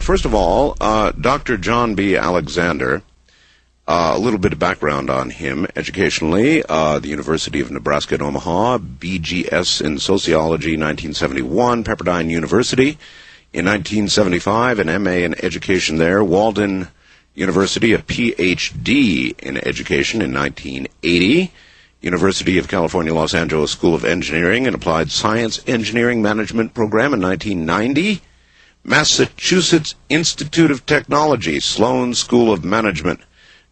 first of all, Dr. John B. Alexander, a little bit of background on him educationally. The University of Nebraska at Omaha, BGS in Sociology, 1971, Pepperdine University in 1975, an MA in Education there, Walden University, a PhD in Education in 1980, University of California, Los Angeles School of Engineering and Applied Science Engineering Management Program in 1990, Massachusetts Institute of Technology, Sloan School of Management,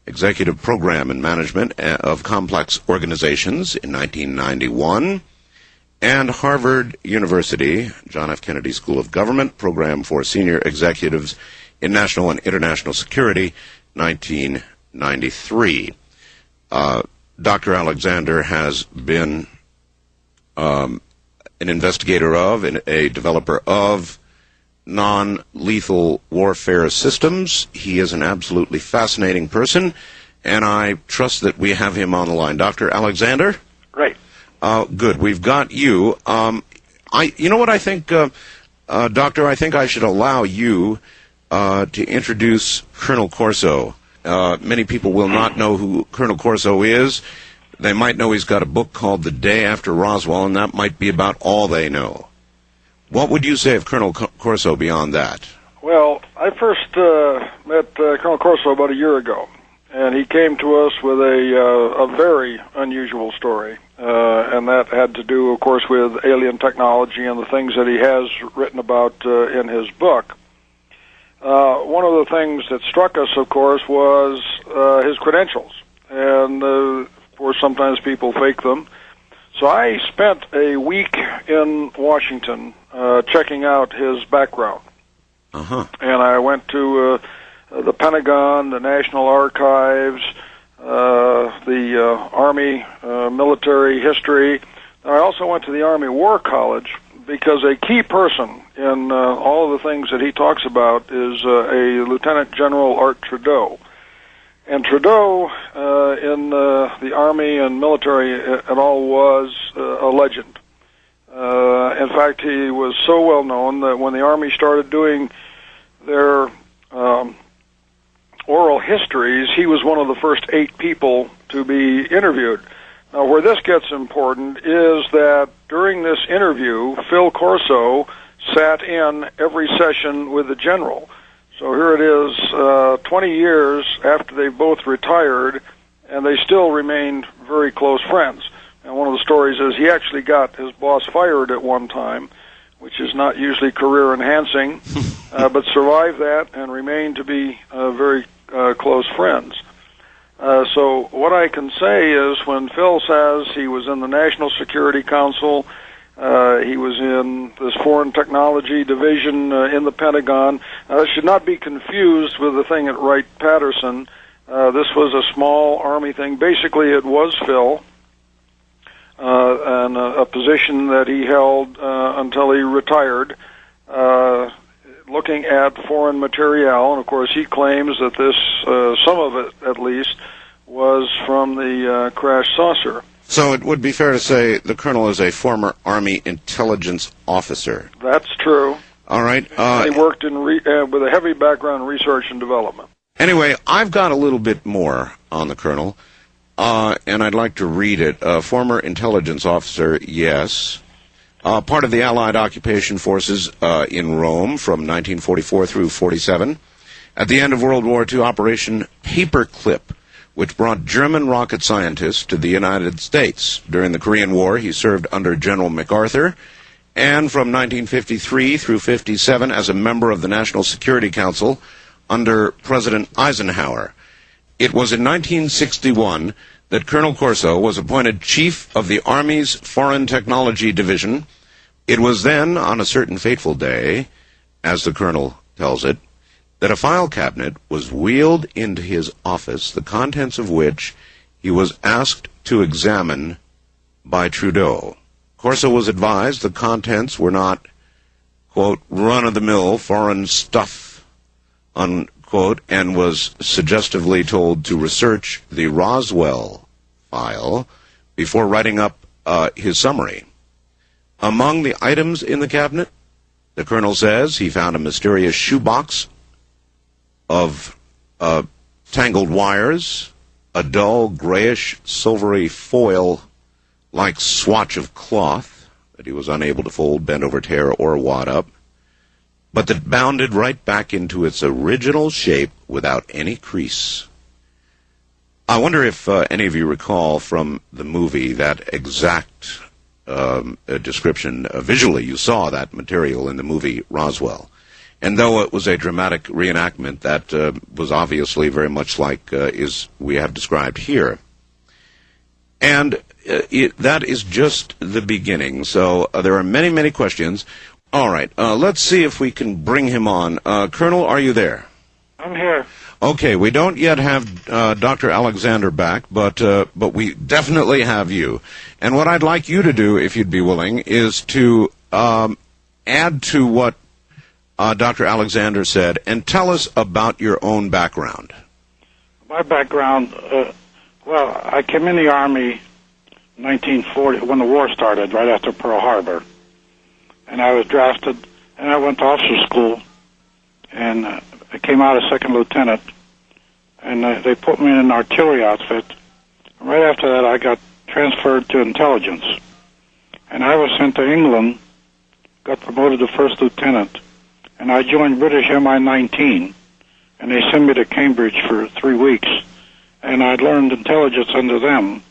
Executive Program in Management of Complex Organizations in 1991, and Harvard University, John F. Kennedy School of Government, Program for Senior Executives in National and International Security, 1993. Dr. Alexander has been an investigator of and a developer of non-lethal warfare systems. He is an absolutely fascinating person, and I trust that we have him on the line. Dr. Alexander? Great. Good. We've got you. You know what I think, Doctor? I think I should allow you to introduce Colonel Corso. Many people will not know who Colonel Corso is. They might know he's got a book called The Day After Roswell, and that might be about all they know. What would you say of Colonel Corso beyond that? Well, I first met Colonel Corso about a year ago, and he came to us with a very unusual story, and that had to do, of course, with alien technology and the things that he has written about in his book. One of the things that struck us, of course, was his credentials, and of course, sometimes people fake them. So I spent a week in Washington checking out his background. And I went to the Pentagon, the National Archives, the Army military history. I also went to the Army War College because a key person in all of the things that he talks about is a Lieutenant General Art Trudeau. And Trudeau, in the Army and military and all, was a legend. In fact, he was so well known that when the Army started doing their oral histories, he was one of the first 8 people to be interviewed. Now, where this gets important is that during this interview, Phil Corso sat in every session with the general. So here it is, 20 years after they both retired, and they still remained very close friends. And one of the stories is he actually got his boss fired at one time, which is not usually career-enhancing, but survived that and remained to be very close friends. So what I can say is when Phil says he was in the National Security Council, he was in this Foreign Technology Division in the Pentagon. It should not be confused with the thing at Wright-Patterson. This was a small Army thing. Basically, it was Phil, and a position that he held until he retired, looking at foreign material. And, of course, he claims that this, some of it at least, was from the crash saucer. So it would be fair to say the colonel is a former Army intelligence officer. That's true. All right. He worked in with a heavy background in research and development. Anyway, I've got a little bit more on the colonel, and I'd like to read it. Former intelligence officer, yes. Part of the Allied occupation forces in Rome from 1944 through 47. At the end of World War II, Operation Paperclip, which brought German rocket scientists to the United States. During the Korean War, he served under General MacArthur, and from 1953 through 57 as a member of the National Security Council under President Eisenhower. It was in 1961 that Colonel Corso was appointed Chief of the Army's Foreign Technology Division. It was then, on a certain fateful day, as the colonel tells it, that a file cabinet was wheeled into his office, the contents of which he was asked to examine by Trudeau. Corso was advised the contents were not, quote, run-of-the-mill foreign stuff, unquote, and was suggestively told to research the Roswell file before writing up his summary. Among the items in the cabinet, the colonel says he found a mysterious shoebox of tangled wires, a dull, grayish, silvery foil-like swatch of cloth that he was unable to fold, bend over, tear, or wad up, but that bounded right back into its original shape without any crease. I wonder if any of you recall from the movie that exact description. Visually, you saw that material in the movie Roswell. And though it was a dramatic reenactment, that was obviously very much like we have described here. And that is just the beginning. So there are many, many questions. All right, let's see if we can bring him on. Colonel, are you there? I'm here. Okay, we don't yet have Dr. Alexander back, but we definitely have you. And what I'd like you to do, if you'd be willing, is to add to what Dr. Alexander said and tell us about your own background. My background, well, I came in the Army in 1940 when the war started, right after Pearl Harbor. And I was drafted, and I went to officer school, and I came out as second lieutenant, and they put me in an artillery outfit. And right after that, I got transferred to intelligence. And I was sent to England, got promoted to first lieutenant, and I joined British MI-19, and they sent me to Cambridge for 3 weeks, and I learned intelligence under them.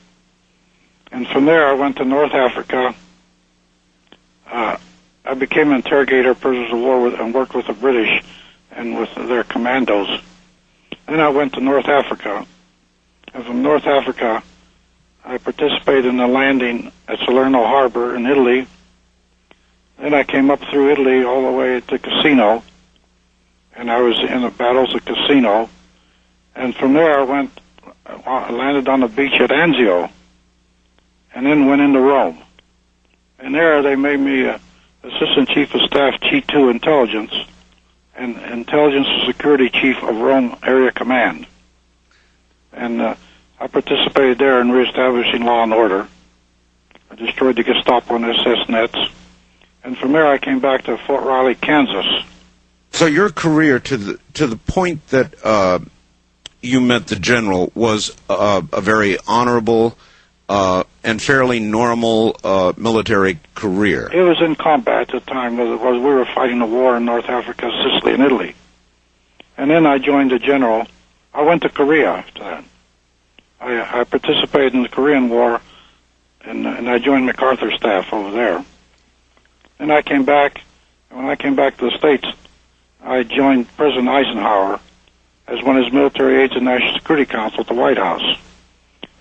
And from there, I went to North Africa. I became an interrogator, prisoners of war, and worked with the British and with their commandos. Then I went to North Africa, and from North Africa, I participated in the landing at Salerno Harbor in Italy. Then I came up through Italy all the way to Cassino, and I was in the battles of Cassino. And from there, I landed on the beach at Anzio, and then went into Rome. And there, they made me Assistant Chief of Staff, G2 Intelligence, and Intelligence and Security Chief of Rome Area Command. And I participated there in reestablishing law and order. I destroyed the Gestapo and SS nets. And from there, I came back to Fort Riley, Kansas. So your career, to the point that you met the general, was a very honorable and fairly normal military career. It was in combat at the time. We were fighting the war in North Africa, Sicily, and Italy. And then I joined the general. I went to Korea after that. I participated in the Korean War, and I joined MacArthur's staff over there. And I came back, and when I came back to the States, I joined President Eisenhower as one of his military aides in the National Security Council at the White House.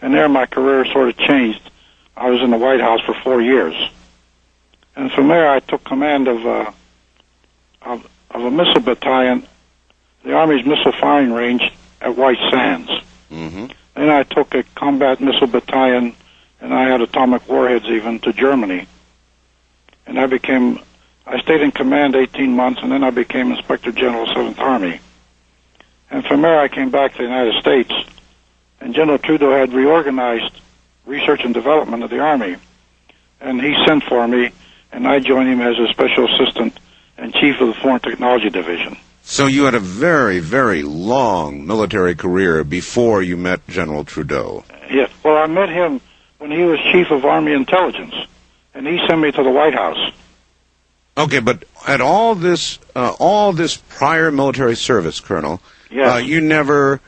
And there my career sort of changed. I was in the White House for 4 years. And from there I took command of a missile battalion, the Army's missile firing range at White Sands. Mm-hmm. Then I took a combat missile battalion, and I had atomic warheads even, to Germany. And I stayed in command 18 months, and then I became Inspector General of 7th Army. And from there I came back to the United States, and General Trudeau had reorganized research and development of the Army. And he sent for me, and I joined him as a special assistant and chief of the Foreign Technology Division. So you had a very, very long military career before you met General Trudeau. Yes. Well, I met him when he was chief of Army Intelligence, and he sent me to the White House. Okay, but at all this prior military service, Colonel, yes. You never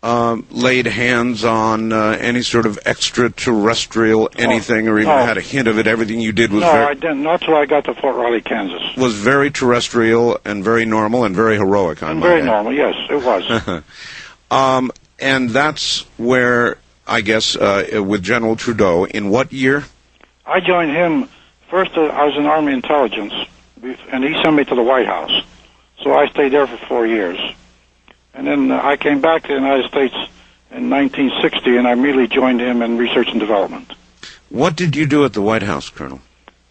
laid hands on any sort of extraterrestrial anything, or even had a hint of it. Everything you did was I didn't. Not till I got to Fort Riley, Kansas. Was very terrestrial and very normal and very heroic. Very normal, yes, it was. And that's where, I guess, with General Trudeau, in what year? I joined him. First, I was in Army Intelligence, and he sent me to the White House. So I stayed there for 4 years. And then I came back to the United States in 1960, and I immediately joined him in research and development. What did you do at the White House, Colonel?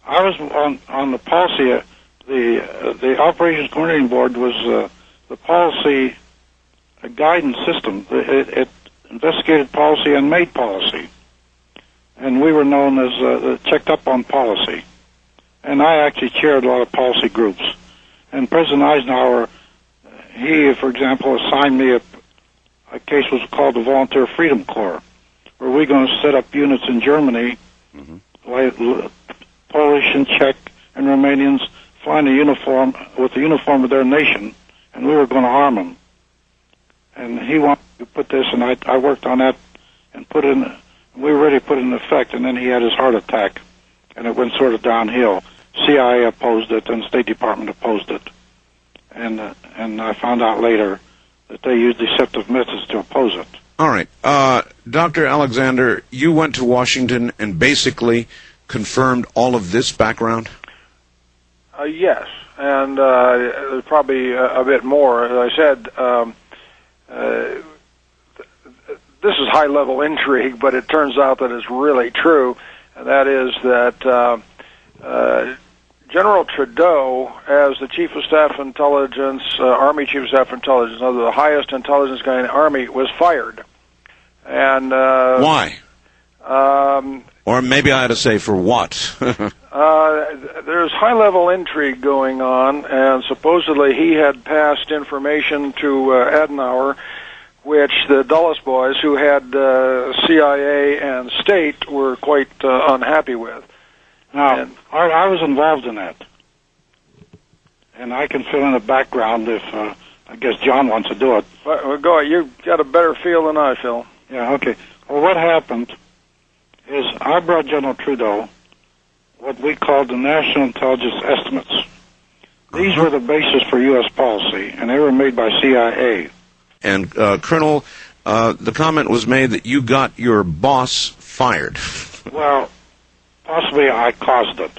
I was on the policy. The Operations Coordinating Board was the policy guidance system. It investigated policy and made policy. And we were known as checked up on policy. And I actually chaired a lot of policy groups. And President Eisenhower, he, for example, assigned me a case was called the Volunteer Freedom Corps, where we're going to set up units in Germany, like Polish and Czech and Romanians flying a uniform with the uniform of their nation, and we were going to arm them. And he wanted to put this, and I worked on that and put in. We were ready to put it in effect, and then he had his heart attack, and it went sort of downhill. CIA opposed it, and the State Department opposed it, and I found out later that they used deceptive methods to oppose it. All right. Dr. Alexander, you went to Washington and basically confirmed all of this background? Yes, and there's probably a bit more. As I said, this is high-level intrigue, but it turns out that it's really true, and that is that General Trudeau, as the Chief of Staff Intelligence, Army Chief of Staff Intelligence, the highest intelligence guy in the Army, was fired. And why? Or maybe I ought to say for what? There's high-level intrigue going on, and supposedly he had passed information to Adenauer, which the Dulles boys, who had CIA and state, were quite unhappy with. Now, I was involved in that, and I can fill in the background if I guess John wants to do it. Well, go ahead. You've got a better feel than I, Phil. Yeah, okay. Well, what happened is I brought General Trudeau what we called the National Intelligence Estimates. These were the basis for U.S. policy, and they were made by CIA. And, Colonel, the comment was made that you got your boss fired. Well, possibly I caused it.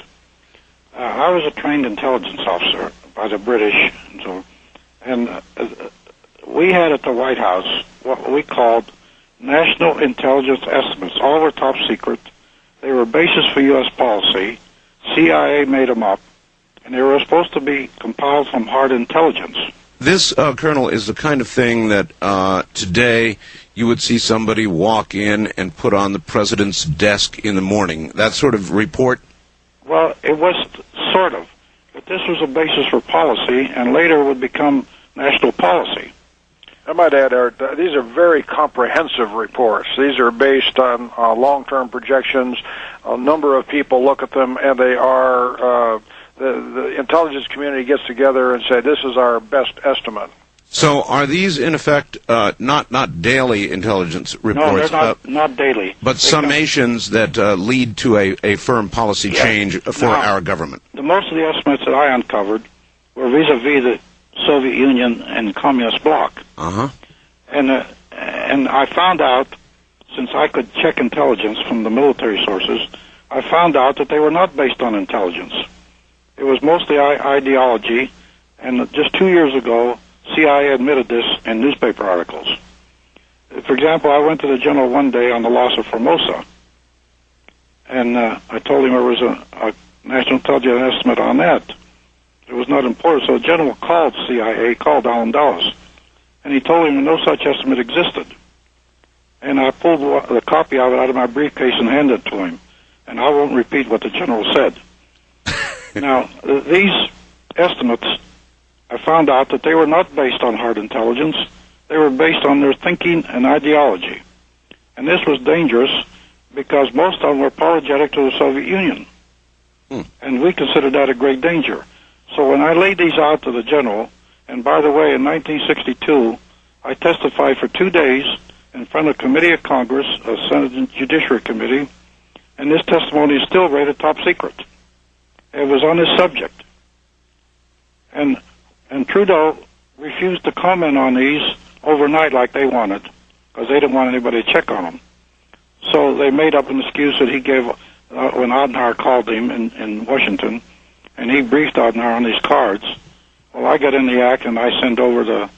I was a trained intelligence officer by the British, and we had at the White House what we called National Intelligence Estimates. All were top secret. They were basis for U.S. policy. CIA made them up, and they were supposed to be compiled from hard intelligence. This, Colonel, is the kind of thing that today you would see somebody walk in and put on the president's desk in the morning. That sort of report? Well, it was sort of. But this was a basis for policy, and later would become national policy. I might add, Art, these are very comprehensive reports. These are based on long-term projections. A number of people look at them, and they are... The intelligence community gets together and say, this is our best estimate. So are these, in effect, not daily intelligence reports? No, they're not daily. But summations that lead to a firm policy change for our government? Most of the estimates that I uncovered were vis-a-vis the Soviet Union and Communist bloc. Uh-huh. And I found out, since I could check intelligence from the military sources, I found out that they were not based on intelligence. It was mostly ideology, and just 2 years ago, CIA admitted this in newspaper articles. For example, I went to the general one day on the loss of Formosa, and I told him there was a national intelligence estimate on that. It was not important, so the general called CIA, called Alan Dulles, and he told him no such estimate existed. And I pulled the copy of it out of my briefcase and handed it to him, and I won't repeat what the general said. Now, these estimates, I found out that they were not based on hard intelligence. They were based on their thinking and ideology. And this was dangerous because most of them were apologetic to the Soviet Union. And we considered that a great danger. So when I laid these out to the general, and by the way, in 1962, I testified for 2 days in front of the Committee of Congress, a Senate Judiciary Committee, and this testimony is still rated top secret. It was on this subject. And Trudeau refused to comment on these overnight like they wanted, because they didn't want anybody to check on them. So they made up an excuse that he gave when Adenauer called him in Washington, and he briefed Adenauer on these cards. Well, I got in the act, and I sent over to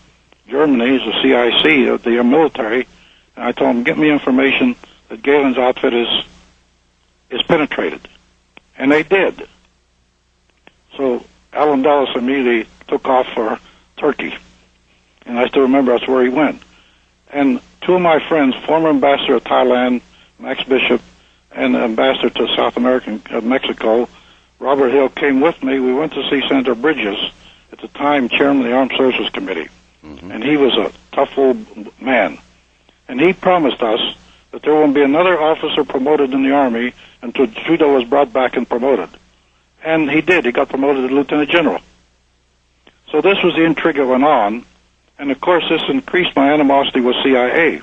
Germany, the CIC, the military, and I told them, get me information that Galen's outfit is penetrated. And they did. So Alan Dulles immediately took off for Turkey. And I still remember that's where he went. And two of my friends, former ambassador of Thailand, Max Bishop, and ambassador to South American Mexico, Robert Hill, came with me. We went to see Senator Bridges, at the time chairman of the Armed Services Committee. and he was a tough old man. And he promised us that there won't be another officer promoted in the Army until Trudeau was brought back and promoted. And he did. He got promoted to Lieutenant General. So this was the intrigue that went on, and of course this increased my animosity with CIA,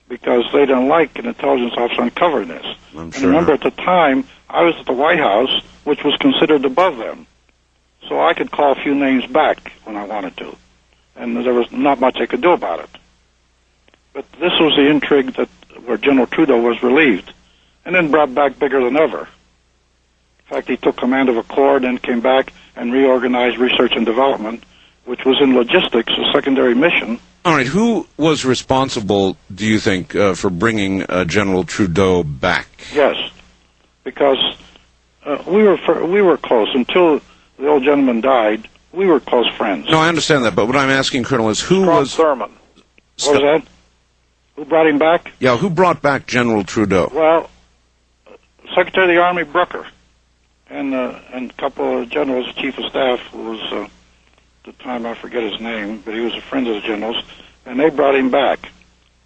because they didn't like an intelligence officer uncovering this. I'm sure. And remember, at the time, I was at the White House, which was considered above them. So I could call a few names back when I wanted to. And there was not much I could do about it. But this was the intrigue where General Trudeau was relieved, and then brought back bigger than ever. In fact, he took command of a corps, then came back and reorganized research and development, which was in logistics, a secondary mission. All right, who was responsible, do you think, for bringing General Trudeau back? Yes, because we were close. Until the old gentleman died, we were close friends. No, I understand that, but what I'm asking, Colonel, is who was... Thurman. What was that? Who brought him back? Yeah, who brought back General Trudeau? Well, Secretary of the Army Brooker, and a couple of generals, chief of staff, who was, at the time I forget his name, but he was a friend of the generals, and they brought him back.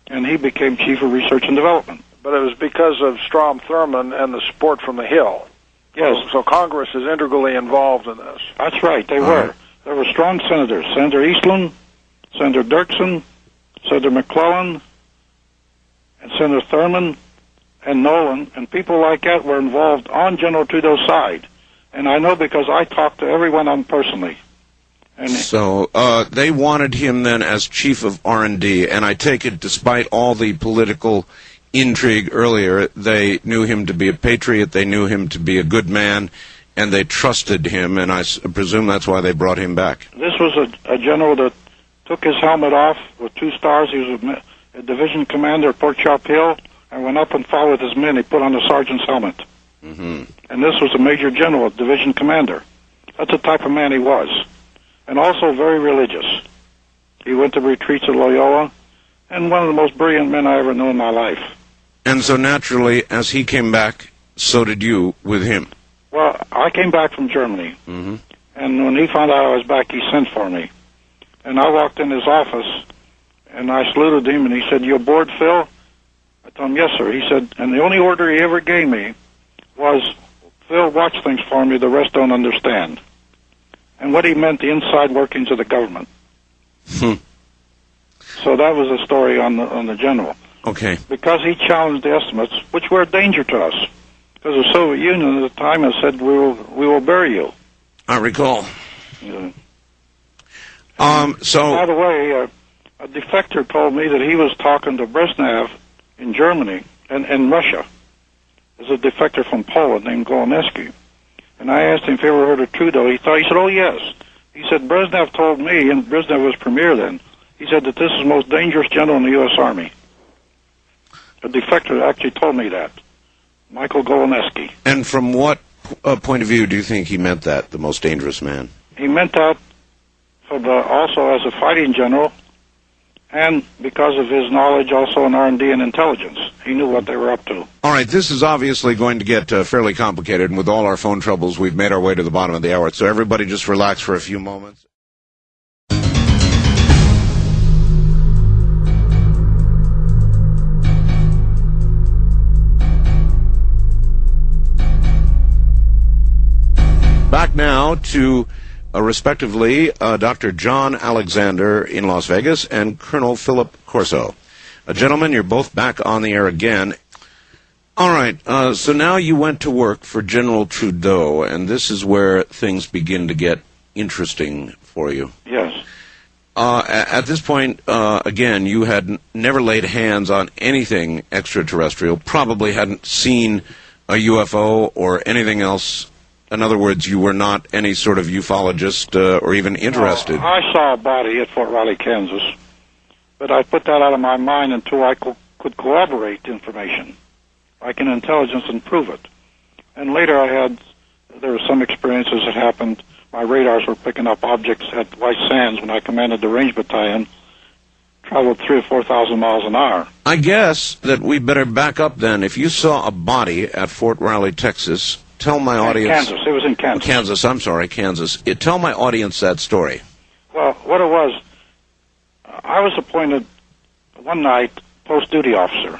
And he became chief of research and development. But it was because of Strom Thurmond and the support from the Hill. Yes. So Congress is integrally involved in this. That's right, they were. There were strong senators. Senator Eastland, Senator Dirksen, Senator McClellan, and Senator Thurman, and Nolan, and people like that were involved on General Trudeau's side. And I know because I talked to every one of them personally. And so they wanted him then as chief of R&D, and I take it despite all the political intrigue earlier, they knew him to be a patriot, they knew him to be a good man, and they trusted him, and I presume that's why they brought him back. This was a general that took his helmet off with 2 stars. He was a division commander at Port Chop Hill, and went up and fought with his men. He put on a sergeant's helmet. Mm-hmm. And this was a major general, a division commander. That's the type of man he was. And also very religious. He went to retreats at Loyola, and one of the most brilliant men I ever knew in my life. And so naturally, as he came back, so did you with him. Well, I came back from Germany, and when he found out I was back, he sent for me. And I walked in his office, and I saluted him, and he said, "You aboard, Phil?" I told him, "Yes, sir." He said, and the only order he ever gave me was, "Phil, watch things for me, the rest don't understand." And what he meant, the inside workings of the government. So that was the story on the general. Okay. Because he challenged the estimates, which were a danger to us. Because the Soviet Union at the time has said, we will bury you. I recall. Yeah. So... By the way, a defector told me that he was talking to Brezhnev in Germany and in Russia. There's a defector from Poland named Goloneski. And I asked him if he ever heard of Trudeau. He said, "Oh, yes." He said, "Brezhnev told me," and Brezhnev was premier then, he said that this is the most dangerous general in the U.S. Army. A defector actually told me that. Michael Goloneski. And from what point of view do you think he meant that, the most dangerous man? He meant that also as a fighting general, and because of his knowledge also in R&D and intelligence. He knew what they were up to. All right, this is obviously going to get fairly complicated, and with all our phone troubles, we've made our way to the bottom of the hour. So everybody just relax for a few moments. Back now to, respectively, Dr. John Alexander in Las Vegas and Colonel Philip Corso. Gentlemen, you're both back on the air again. All right, so now you went to work for General Trudeau, and this is where things begin to get interesting for you. Yes. At this point, again, you had never laid hands on anything extraterrestrial, probably hadn't seen a UFO or anything else. In other words, you were not any sort of ufologist or even interested. I saw a body at Fort Riley, Kansas, but I put that out of my mind until I could corroborate the information, like in intelligence, and prove it. And later there were some experiences that happened. My radars were picking up objects at White Sands when I commanded the range battalion, traveled 3,000 or 4,000 miles an hour. I guess that we better back up then. If you saw a body at Fort Riley, Texas, tell my audience... It was in Kansas. Kansas. Tell my audience that story. Well, what it was, I was appointed one night post-duty officer.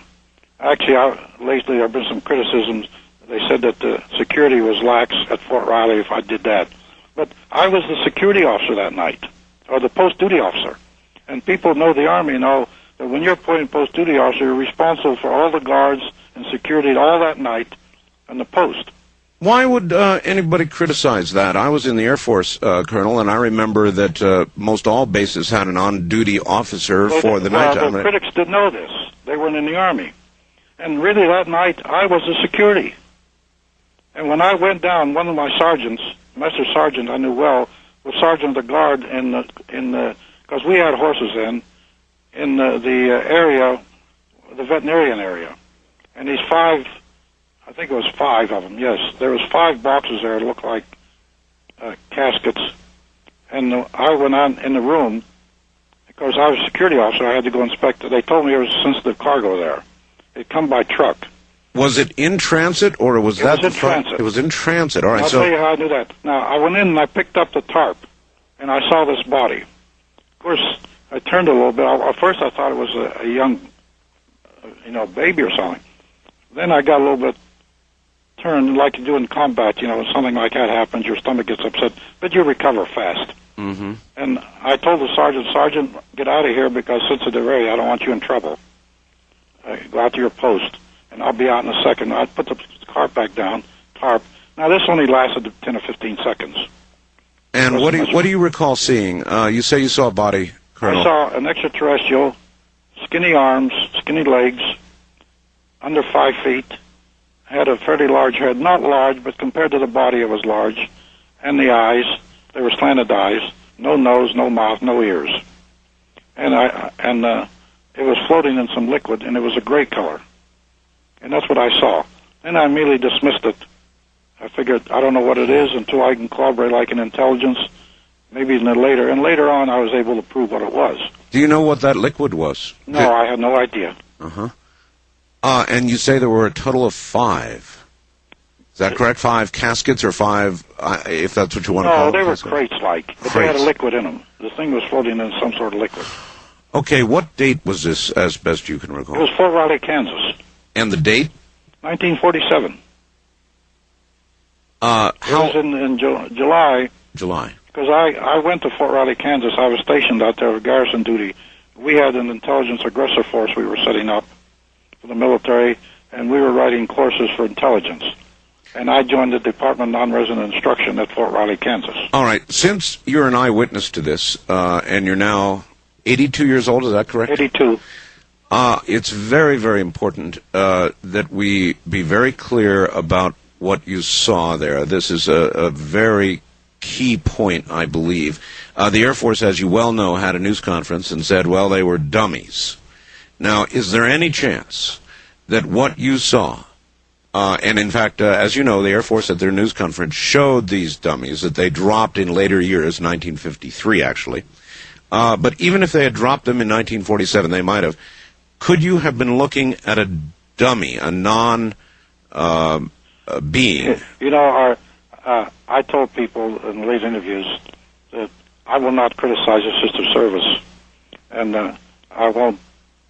Actually, lately there have been some criticisms. They said that the security was lax at Fort Riley if I did that. But I was the security officer that night, or the post-duty officer. And people know the Army know that when you're appointed post-duty officer, you're responsible for all the guards and security all that night on the post. Why would anybody criticize that? I was in the Air Force, Colonel, and I remember that most all bases had an on-duty officer for the night. Well, the critics didn't know this. They weren't in the Army. And really that night, I was the security. And when I went down, one of my sergeants, Master Sergeant I knew well, was Sergeant of the Guard because we had horses in the area, the veterinarian area. And these five, I think it was five of them, yes. There was 5 boxes there that looked like caskets. And I went on in the room, because I was a security officer, I had to go inspect it. They told me there was sensitive cargo there. It come by truck. Was it in transit, or was that in transit? It was in transit. All right. I'll tell you how I knew that. Now, I went in and I picked up the tarp, and I saw this body. Of course, I turned a little bit. At first, I thought it was a young, baby or something. Then I got a little bit turned, like you do in combat. When something like that happens, your stomach gets upset, but you recover fast. Mm-hmm. And I told the sergeant, get out of here because sensitive area. I don't want you in trouble. Go out to your post, and I'll be out in a second. I put the tarp back down. Now, this only lasted 10 or 15 seconds. And what do you recall seeing? You say you saw a body, Colonel. I saw an extraterrestrial, skinny arms, skinny legs, under 5 feet, had a fairly large head. Not large, but compared to the body, it was large. And the eyes, they were slanted eyes. No nose, no mouth, no ears. And it was floating in some liquid, and it was a gray color. And that's what I saw. Then I immediately dismissed it. I figured, I don't know what it is until I can corroborate like an intelligence, maybe later. And later on, I was able to prove what it was. Do you know what that liquid was? No, I had no idea. Uh-huh. And you say there were a total of 5. Is that correct? 5 caskets or 5, if that's what you want to call it? No, they were crates-like, but they had a liquid in them. The thing was floating in some sort of liquid. Okay, what date was this, as best you can recall? It was Fort Riley, Kansas. And the date? 1947. It was in July. July. Because I went to Fort Riley, Kansas. I was stationed out there with garrison duty. We had an intelligence aggressor force we were setting up for the military, and we were writing courses for intelligence. And I joined the Department of Non-Resident Instruction at Fort Riley, Kansas. All right. Since you're an eyewitness to this, and you're now 82 years old, is that correct? 82. It's very, very important that we be very clear about what you saw there. This is a very key point, I believe. The Air Force, as you well know, had a news conference and said, well, they were dummies. Now, is there any chance that what you saw, and in fact, as you know, the Air Force at their news conference showed these dummies that they dropped in later years, 1953 actually, but even if they had dropped them in 1947, they might have. Could you have been looking at a dummy, a non-being? I told people in late interviews that I will not criticize a sister service, and I won't,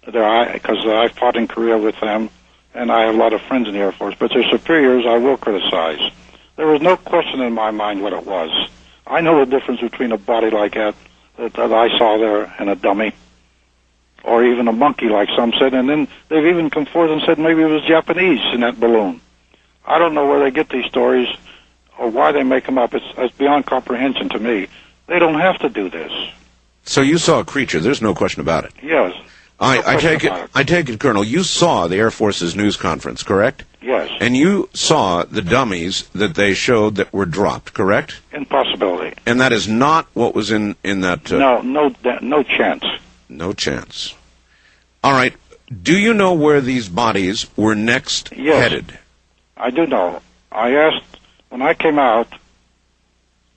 because I fought in Korea with them, and I have a lot of friends in the Air Force, but their superiors I will criticize. There was no question in my mind what it was. I know the difference between a body like that I saw there and a dummy, or even a monkey, like some said, and then they've even come forth and said maybe it was Japanese in that balloon. I don't know where they get these stories or why they make them up. It's beyond comprehension to me. They don't have to do this. So you saw a creature. There's no question about it. Yes. I take it, Colonel, you saw the Air Force's news conference, correct? Yes. And you saw the dummies that they showed that were dropped, correct? Impossibility. And that is not what was in that... No chance. No chance. All right. Do you know where these bodies were next headed? I do know. When I came out,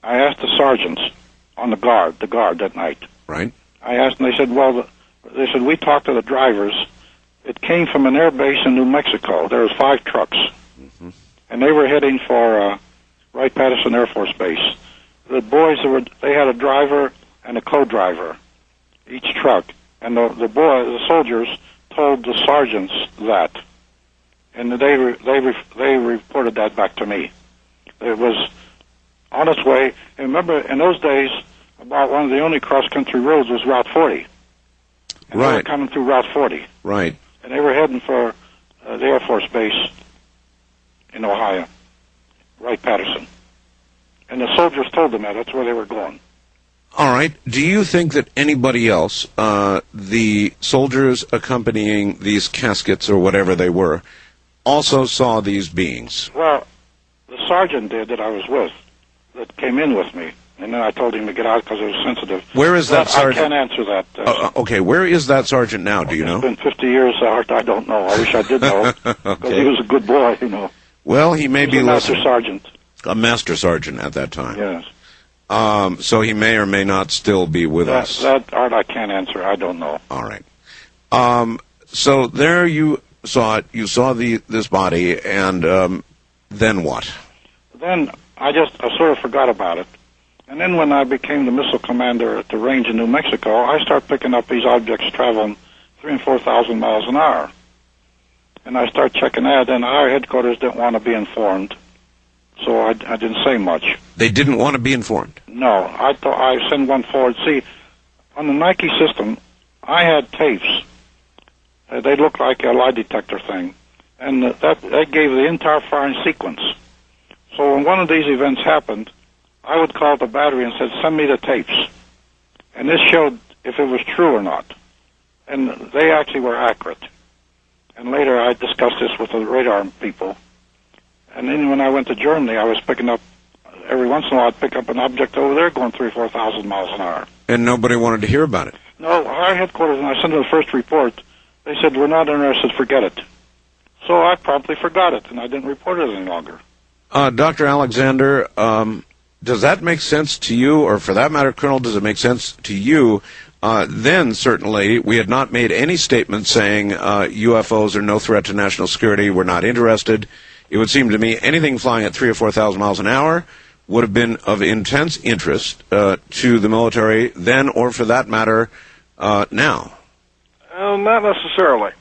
I asked the sergeants on the guard that night. Right. I asked, and they said, we talked to the drivers. It came from an air base in New Mexico. There was 5 trucks. Mm-hmm. And they were heading for Wright-Patterson Air Force Base. The boys, they had a driver and a co-driver, each truck. And the soldiers told the sergeants that, and they reported that back to me. It was on its way. And remember, in those days, about one of the only cross-country roads was Route 40. And right. They were coming through Route 40. Right. And they were heading for the Air Force Base in Ohio, Wright-Patterson. And the soldiers told them that. That's where they were going. All right. Do you think that anybody else, the soldiers accompanying these caskets or whatever they were, also saw these beings? Well, the sergeant did that I was with, that came in with me. And then I told him to get out because it was sensitive. Where is that sergeant? I can't answer that. Okay, where is that sergeant now? Do you know? It's been 50 years, Art. I don't know. I wish I did know. Because he was a good boy, you know. Well, he may be a master listening. sergeant. A master sergeant at that time. Yes. So he may or may not still be with us. That, Art, I can't answer. I don't know. All right. So there you saw it. You saw this body, and then what? Then I sort of forgot about it. And then when I became the missile commander at the range in New Mexico, I started picking up these objects traveling 3,000 and 4,000 miles an hour. And I started checking that, and our headquarters didn't want to be informed, so I didn't say much. They didn't want to be informed? No. I thought I'd send one forward. See, on the Nike system, I had tapes. They looked like a lie detector thing. And that gave the entire firing sequence. So when one of these events happened, I would call the battery and said, send me the tapes. And this showed if it was true or not. And they actually were accurate. And later I discussed this with the radar people. And then when I went to Germany, I was picking up, every once in a while I'd pick up an object over there going 3,000 or 4,000 miles an hour. And nobody wanted to hear about it? No, our headquarters, when I sent them the first report, they said, we're not interested, forget it. So I promptly forgot it, and I didn't report it any longer. Dr. Alexander, does that make sense to you, or for that matter, Colonel, does it make sense to you? Then, certainly, we had not made any statement saying UFOs are no threat to national security, we're not interested. It would seem to me anything flying at 3,000 or 4,000 miles an hour would have been of intense interest to the military then, or for that matter, now. Not necessarily.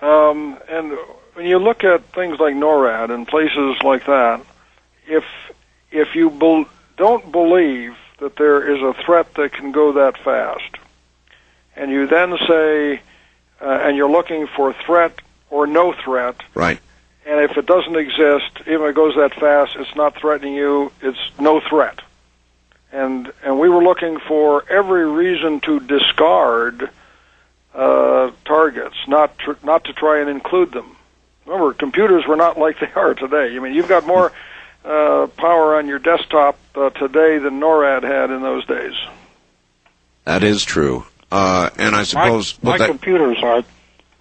And when you look at things like NORAD and places like that, if you don't believe that there is a threat that can go that fast, and you then say, and you're looking for threat or no threat, right? And if it doesn't exist, even if it goes that fast, it's not threatening you, it's no threat. And we were looking for every reason to discard targets, not to try and include them. Remember, computers were not like they are today. I mean, you've got more power on your desktop today than NORAD had in those days. That is true. And I suppose... My computers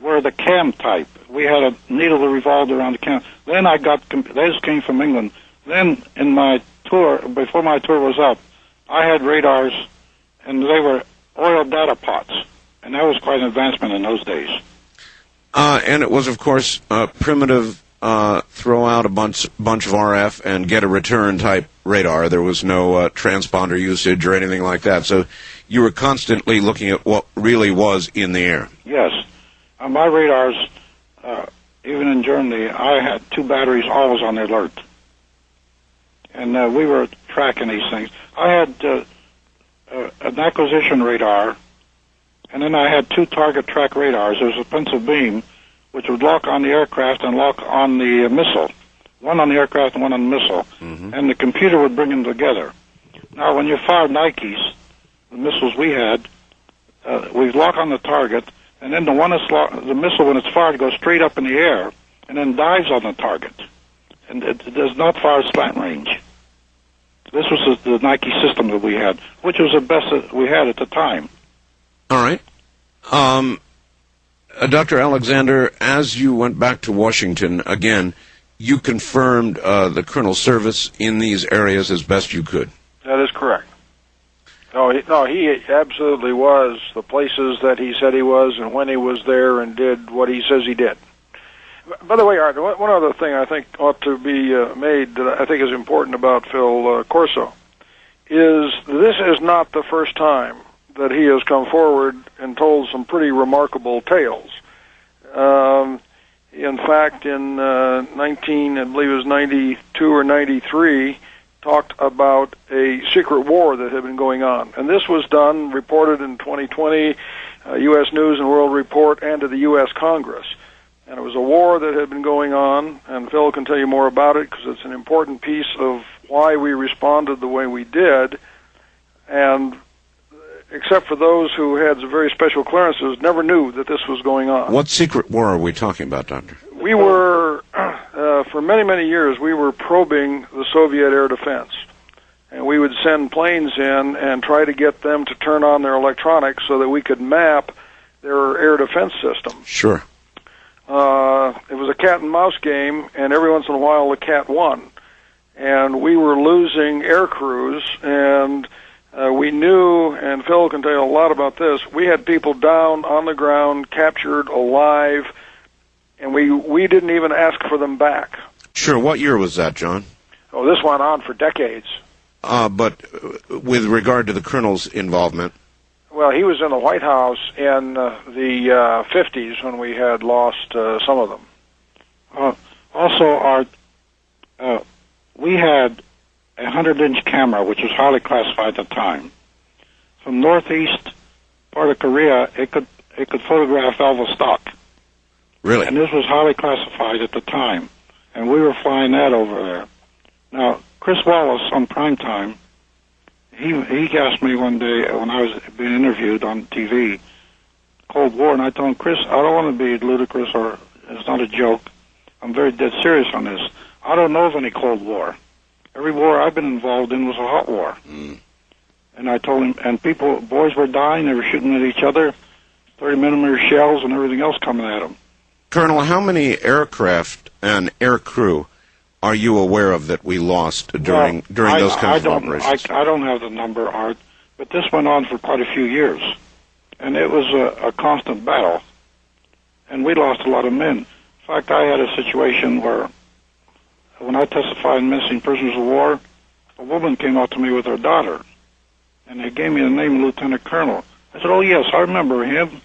were the cam type. We had a needle that revolved around the cam. Then I got... Those came from England. Then in my tour, before my tour was up, I had radars, and they were oil data pots. And that was quite an advancement in those days. And it was, of course, primitive, throw out a bunch of RF and get a return type radar. There was no transponder usage or anything like that. So you were constantly looking at what really was in the air. Yes. My radars, even in Germany, I had 2 batteries always on alert. And we were tracking these things. I had an acquisition radar, and then I had 2 target track radars. There was a pencil beam, which would lock on the aircraft and lock on the missile. One on the aircraft and one on the missile. Mm-hmm. And the computer would bring them together. Now, when you fire Nikes, the missiles we had, we lock on the target, and then the missile, when it's fired, goes straight up in the air and then dives on the target. And it does not fire slant range. This was the Nike system that we had, which was the best that we had at the time. All right. Dr. Alexander, as you went back to Washington again, you confirmed the colonel's service in these areas as best you could. That is correct. No, he absolutely was the places that he said he was and when he was there and did what he says he did. By the way, Art, one other thing I think ought to be made that I think is important about Phil Corso is this is not the first time that he has come forward and told some pretty remarkable tales. In fact, in I believe it was 92 or 93, talked about a secret war that had been going on. And this was done, reported in 2020, U.S. News and World Report, and to the U.S. Congress. And it was a war that had been going on, and Phil can tell you more about it because it's an important piece of why we responded the way we did. And except for those who had very special clearances, never knew that this was going on. What secret war are we talking about, Doctor? We were, for many, many years, we were probing the Soviet air defense. And we would send planes in and try to get them to turn on their electronics so that we could map their air defense system. Sure. It was a cat and mouse game, and every once in a while the cat won. And we were losing air crews, and we knew, and Phil can tell you a lot about this, we had people down on the ground, captured alive, and we didn't even ask for them back. Sure. What year was that, John? Oh, this went on for decades. But with regard to the Colonel's involvement? Well, he was in the White House in the 50s when we had lost some of them. Also, we had a 100-inch camera, which was highly classified at the time. From northeast part of Korea, it could photograph Vladivostok. Really? And this was highly classified at the time, and we were flying that over there. Now, Chris Wallace on prime time, he asked me one day when I was being interviewed on TV, Cold War, and I told him, Chris, I don't want to be ludicrous or it's not a joke. I'm very dead serious on this. I don't know of any Cold War. Every war I've been involved in was a hot war. Mm. And I told him, and boys were dying, they were shooting at each other, 30-millimeter shells and everything else coming at them. Colonel, how many aircraft and air crew are you aware of that we lost during those kinds of operations? I don't have the number, Art, but this went on for quite a few years. And it was a constant battle. And we lost a lot of men. In fact, I had a situation where when I testified in missing prisoners of war, a woman came out to me with her daughter. And they gave me the name Lieutenant Colonel. I said, oh, yes, I remember him.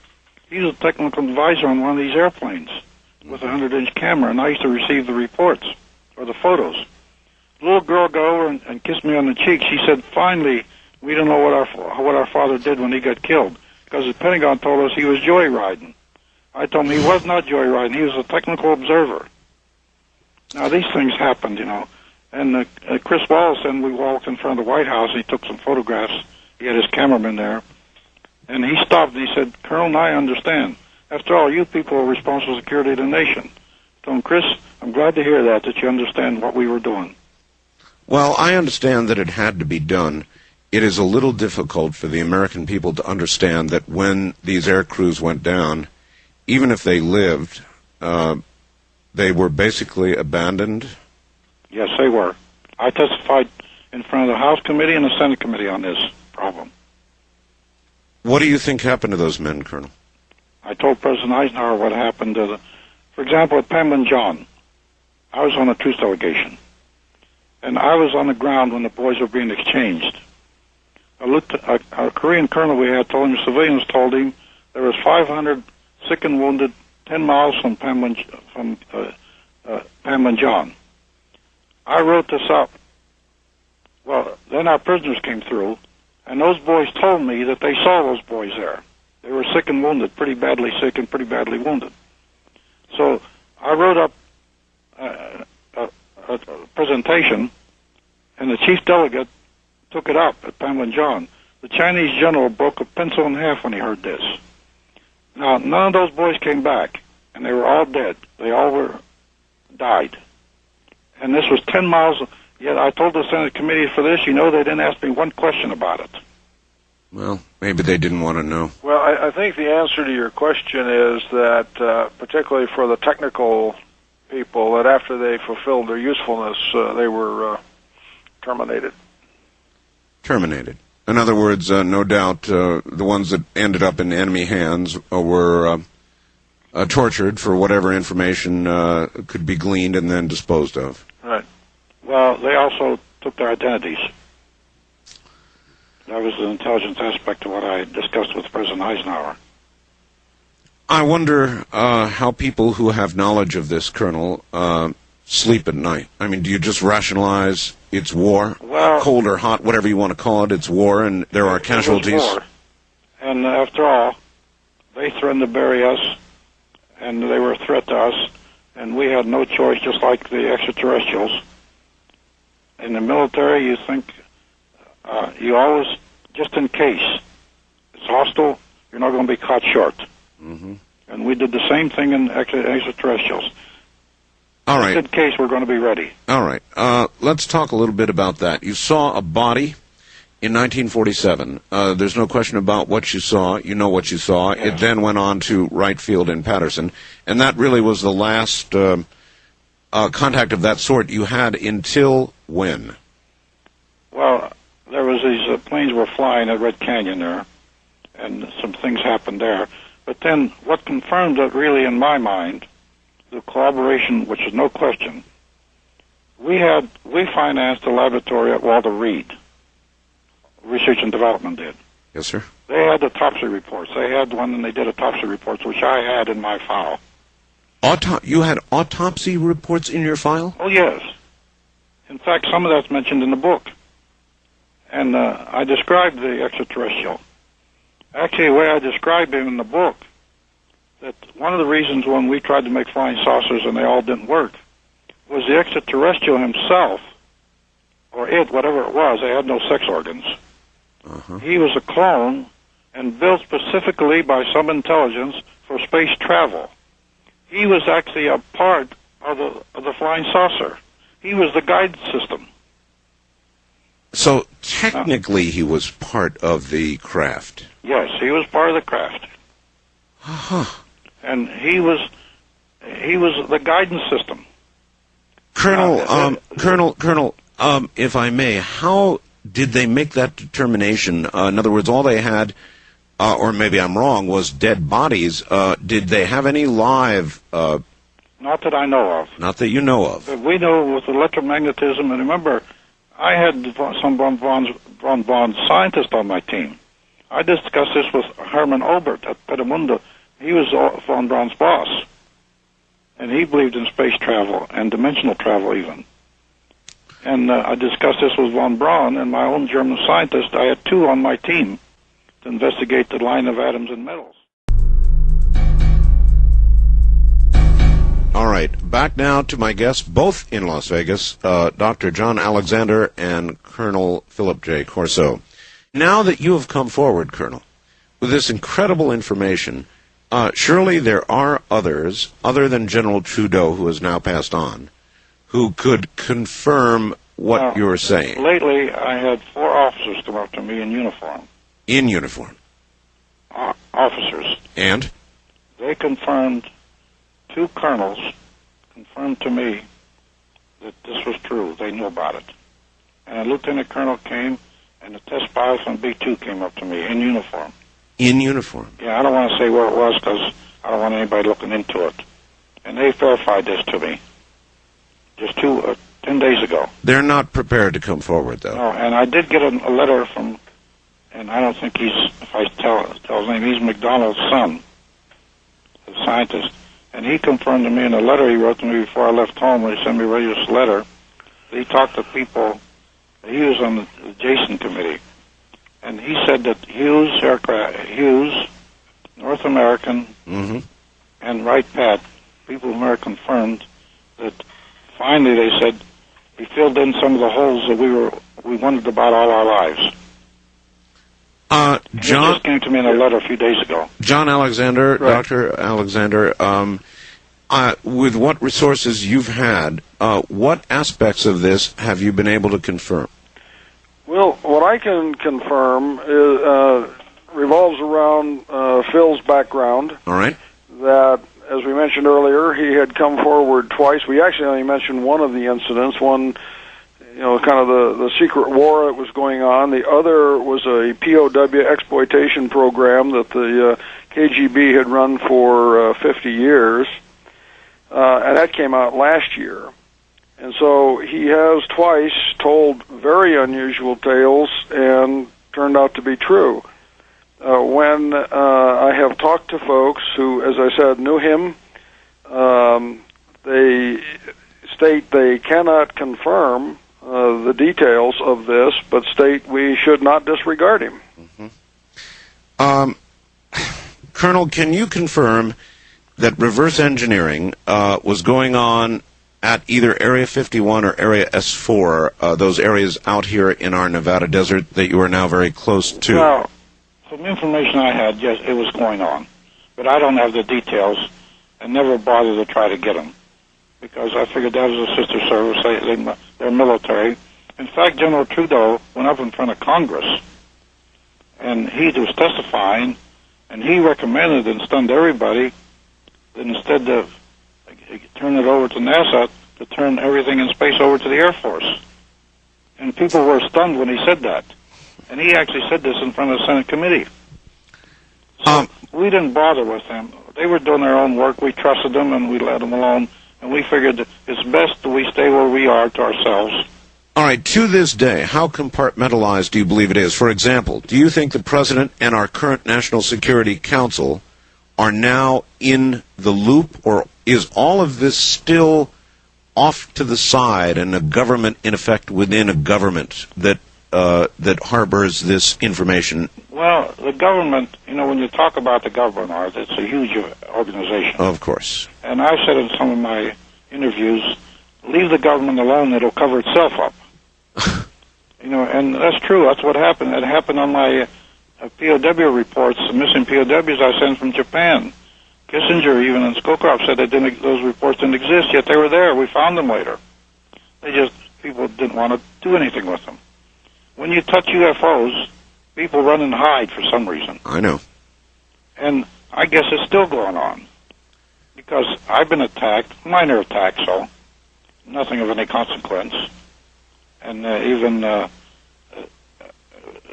He's a technical advisor on one of these airplanes with a 100-inch camera, and I used to receive the reports or the photos. The little girl go over and kissed me on the cheek. She said, finally, we don't know what our father did when he got killed, because the Pentagon told us he was joyriding. I told him he was not joyriding. He was a technical observer. Now, these things happened, you know. And Chris Wallace, and we walked in front of the White House, and he took some photographs. He had his cameraman there. And he stopped and he said, Colonel, now I understand. After all, you people are responsible for security of the nation. I told him, Chris, I'm glad to hear that you understand what we were doing. Well, I understand that it had to be done. It is a little difficult for the American people to understand that when these air crews went down, even if they lived, they were basically abandoned. Yes, they were. I testified in front of the House Committee and the Senate Committee on this problem. What do you think happened to those men, Colonel? I told President Eisenhower what happened to for example, at Panmunjom John. I was on a truce delegation, and I was on the ground when the boys were being exchanged. A Korean colonel we had told him, civilians told him, there was 500 sick and wounded 10 miles from Panmunjom. I wrote this up. Well, then our prisoners came through, and those boys told me that they saw those boys there. They were sick and wounded, pretty badly sick and pretty badly wounded. So I wrote up a presentation, and the chief delegate took it up at Panmunjom. The Chinese general broke a pencil in half when he heard this. Now, none of those boys came back, and they were all dead. They all died. And this was 10 miles. Yet I told the Senate committee for this, they didn't ask me one question about it. Well, maybe they didn't want to know. Well, I think the answer to your question is that, particularly for the technical people, that after they fulfilled their usefulness, they were terminated. Terminated. In other words, no doubt the ones that ended up in enemy hands were tortured for whatever information could be gleaned and then disposed of. Right. Well, they also took their identities. That was the intelligence aspect of what I discussed with President Eisenhower. I wonder how people who have knowledge of this, Colonel, sleep at night. I mean, do you just rationalize it's war? Well, cold or hot, whatever you want to call it, it's war, and there are casualties. It was war. And after all, they threatened to bury us, and they were a threat to us, and we had no choice, just like the extraterrestrials. In the military, you think, you always, just in case it's hostile, you're not going to be caught short. Mm-hmm. And we did the same thing in extraterrestrials. All right. Just in case, we're going to be ready. All right. Let's talk a little bit about that. You saw a body in 1947. There's no question about what you saw. You know what you saw. Yes. It then went on to Wright Field in Patterson, and that really was the last contact of that sort you had until when? Well, there was these planes were flying at Red Canyon there, and some things happened there. But then what confirmed it really in my mind, the collaboration, which is no question, we financed a laboratory at Walter Reed. Research and Development did. Yes, sir. They had the autopsy reports. They had one, and they did autopsy reports, which I had in my file. You had autopsy reports in your file? Oh, yes. In fact, some of that's mentioned in the book. And I described the extraterrestrial. Actually, the way I described him in the book, that one of the reasons when we tried to make flying saucers and they all didn't work, was the extraterrestrial himself, or it, whatever it was, they had no sex organs. Uh-huh. He was a clone and built specifically by some intelligence for space travel. He was actually a part of the flying saucer. He was the guide system. So technically he was part of the craft. Yes, he was part of the craft. Uh-huh. And he was the guidance system. Colonel, if I may, how did they make that determination? In other words, all they had, or maybe I'm wrong, was dead bodies. Did they have any live? Not that I know of. Not that you know of. But we know with electromagnetism, and remember, I had some von Braun scientists on my team. I discussed this with Herman Obert at Petamunda. He was von Braun's boss, and he believed in space travel and dimensional travel even. And I discussed this with von Braun and my own German scientist. I had two on my team to investigate the line of atoms and metals. All right, back now to my guests, both in Las Vegas, Dr. John Alexander and Colonel Philip J. Corso. Now that you have come forward, Colonel, with this incredible information, surely there are others, other than General Trudeau, who has now passed on, who could confirm what you're saying. Lately, I had 4 officers come up to me in uniform. In uniform? Officers. And? They confirmed, 2 colonels confirmed to me that this was true. They knew about it. And a lieutenant colonel came, and the test pilots from B-2 came up to me in uniform. In uniform? Yeah, I don't want to say where it was because I don't want anybody looking into it. And they verified this to me just 10 days ago. They're not prepared to come forward, though. No, and I did get a letter from, and I don't think if I tell his name, he's McDonald's son, the scientist. And he confirmed to me in a letter he wrote to me before I left home, when he sent me a this letter, that he talked to people. He was on the Jason committee. And he said that Hughes, North American, and Wright Pat, people who are confirmed that finally they said he filled in some of the holes that we wondered about all our lives. John, he just came to me in a letter a few days ago. John Alexander, Right. Dr. Alexander, with what resources you've had, what aspects of this have you been able to confirm? Well, what I can confirm is, revolves around Phil's background. All right. That, as we mentioned earlier, he had come forward twice. We actually only mentioned one of the incidents, one, kind of the secret war that was going on. The other was a POW exploitation program that the KGB had run for 50 years, and that came out last year. And so he has twice told very unusual tales and turned out to be true. When I have talked to folks who, as I said, knew him, they state they cannot confirm the details of this, but state we should not disregard him. Mm-hmm. Colonel, can you confirm that reverse engineering was going on at either Area 51 or Area S4, those areas out here in our Nevada desert that you are now very close to? Well, from information I had, yes, it was going on. But I don't have the details and never bothered to try to get them, because I figured that was a sister service. They're military. In fact, General Trudeau went up in front of Congress, and he was testifying, and he recommended and stunned everybody that instead of turn it over to NASA, to turn everything in space over to the Air Force. And people were stunned when he said that. And he actually said this in front of the Senate committee. So we didn't bother with them. They were doing their own work. We trusted them, and we let them alone. And we figured that it's best that we stay where we are to ourselves. All right, to this day, how compartmentalized do you believe it is? For example, do you think the President and our current National Security Council are now in the loop, or is all of this still off to the side and a government, in effect, within a government that harbors this information? Well, the government, when you talk about the government, it's a huge organization. Of course. And I've said in some of my interviews, leave the government alone, it'll cover itself up. And that's true. That's what happened. It happened on my POW reports, the missing POWs I sent from Japan. Kissinger, even in Skokov, said those reports didn't exist, yet they were there. We found them later. People didn't want to do anything with them. When you touch UFOs, people run and hide for some reason. I know. And I guess it's still going on. Because I've been attacked, minor attacks, so nothing of any consequence. And even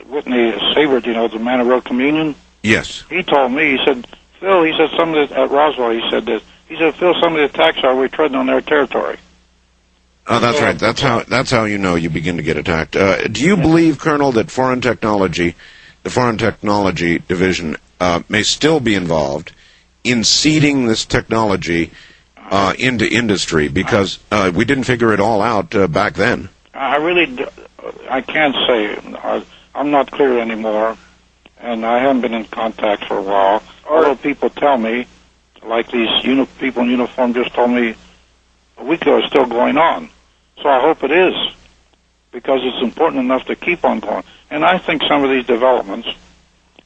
Whitney Sabert, the man who wrote Communion? Yes. He told me, he said, Phil, at Roswell, he said, Phil, some of the attacks are we're treading on their territory. Oh, that's right. That's how you know you begin to get attacked. Do you believe, Colonel, that the Foreign Technology Division may still be involved in seeding this technology into industry? Because we didn't figure it all out back then. I can't say. I'm not clear anymore, and I haven't been in contact for a while. Although people tell me, like these people in uniform just told me a week ago, it's still going on. So I hope it is, because it's important enough to keep on going. And I think some of these developments,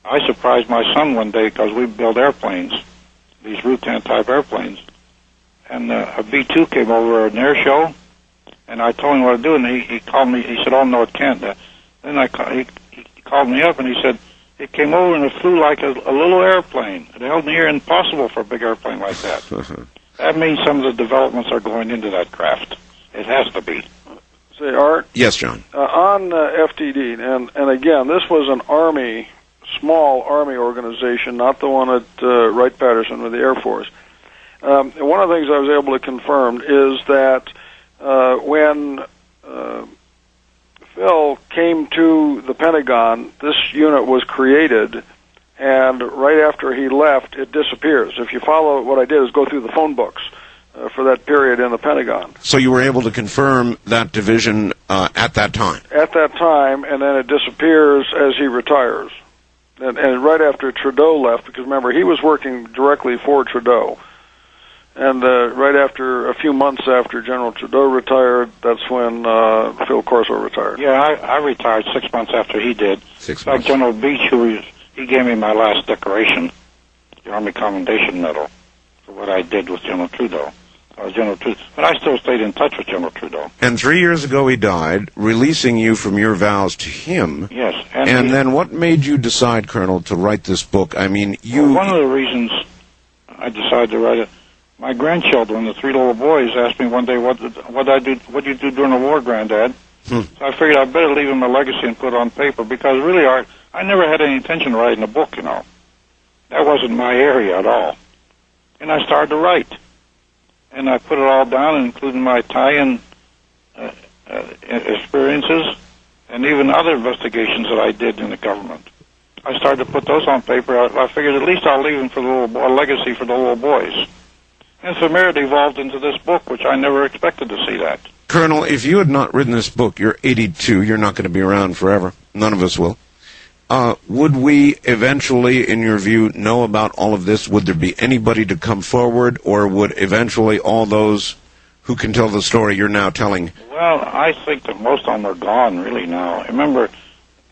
I surprised my son one day because we build airplanes, these Rutan-type airplanes, and a B-2 came over an air show, and I told him what to do, and he called me. He said, "Oh no, it can't." Then he called me up, and he said, "It came over and it flew like a little airplane. It held near impossible for a big airplane like that." That means some of the developments are going into that craft. It has to be. Say, Art? Yes, John. On FTD, and again, this was an small Army organization, not the one at Wright-Patterson with the Air Force. One of the things I was able to confirm is that when Phil came to the Pentagon, this unit was created, and right after he left, it disappears. If you follow, what I did is go through the phone books for that period in the Pentagon. So you were able to confirm that division at that time? At that time, and then it disappears as he retires. And right after Trudeau left, because remember, he was working directly for Trudeau. And right after, a few months after General Trudeau retired, that's when Phil Corso retired. Yeah, I retired 6 months after he did. 6 months. Like General Beach, he gave me my last decoration, the Army Commendation Medal, for what I did with General Trudeau. But I still stayed in touch with General Trudeau. And 3 years ago he died, releasing you from your vows to him. Yes. And then what made you decide, Colonel, to write this book? I mean, Well, one of the reasons I decided to write it, my grandchildren, the 3 little boys, asked me one day, what did you do during the war, Granddad? So I figured I'd better leave them a legacy and put it on paper, because really, I never had any intention of writing a book, That wasn't my area at all. And I started to write. And I put it all down, including my Italian experiences, and even other investigations that I did in the government. I started to put those on paper. I figured at least I'll leave them for the little boy, a legacy for the little boys. And from there it evolved into this book, which I never expected to see that. Colonel, if you had not written this book, you're 82, you're not going to be around forever. None of us will. Would we eventually, in your view, know about all of this? Would there be anybody to come forward, or would eventually all those who can tell the story you're now telling? Well, I think that most of them are gone, really, now. Remember,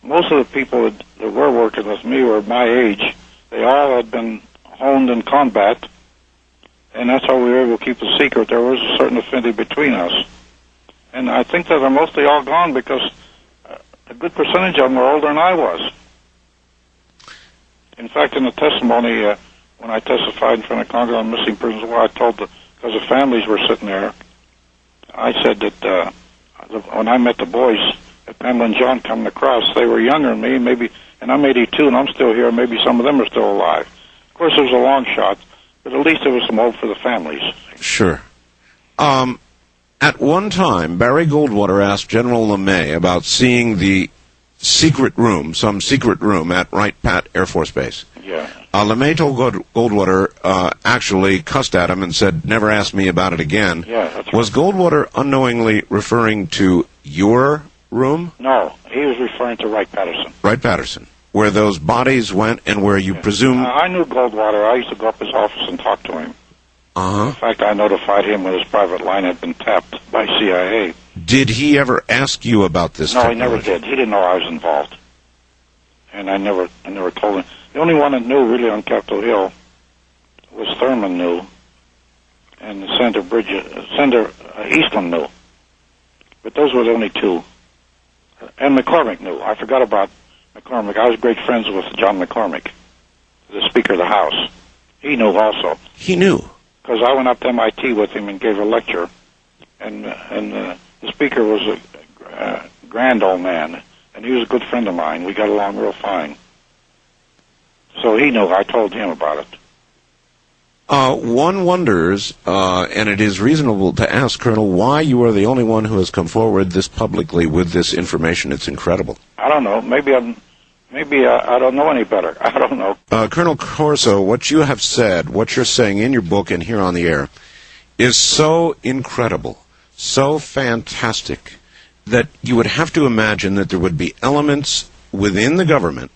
most of the people that were working with me were my age. They all had been honed in combat, and that's how we were able to keep the secret. There was a certain affinity between us. And I think that they're mostly all gone because a good percentage of them are older than I was. In fact, in the testimony, when I testified in front of Congress on missing persons, I told because the families were sitting there, I said that when I met the boys, Pamela and John coming across, they were younger than me, maybe, and I'm 82 and I'm still here, maybe some of them are still alive. Of course, it was a long shot, but at least there was some hope for the families. Sure. At one time, Barry Goldwater asked General LeMay about seeing the secret room, some secret room at Wright-Patt Air Force Base. Yeah. LeMay told Goldwater, actually cussed at him and said, never ask me about it again. Yeah, that's right. Was Goldwater unknowingly referring to your room? No, he was referring to Wright-Patterson. Wright-Patterson, where those bodies went and where you presume... I knew Goldwater. I used to go up his office and talk to him. Uh-huh. In fact, I notified him when his private line had been tapped by CIA. Did he ever ask you about this technology? No, he never did. He didn't know I was involved. And I never told him. The only one that knew really on Capitol Hill was Thurman knew, and Senator Eastland knew. But those were the only two. And McCormick knew. I forgot about McCormick. I was great friends with John McCormick, the Speaker of the House. He knew also. He knew. Because I went up to MIT with him and gave a lecture, and the speaker was a grand old man, and he was a good friend of mine. We got along real fine. So he knew. I told him about it. One wonders, and it is reasonable to ask, Colonel, why you are the only one who has come forward this publicly with this information. It's incredible. I don't know. Maybe I don't know any better. I don't know. Colonel Corso, what you have said, what you're saying in your book and here on the air, is so incredible, so fantastic, that you would have to imagine that there would be elements within the government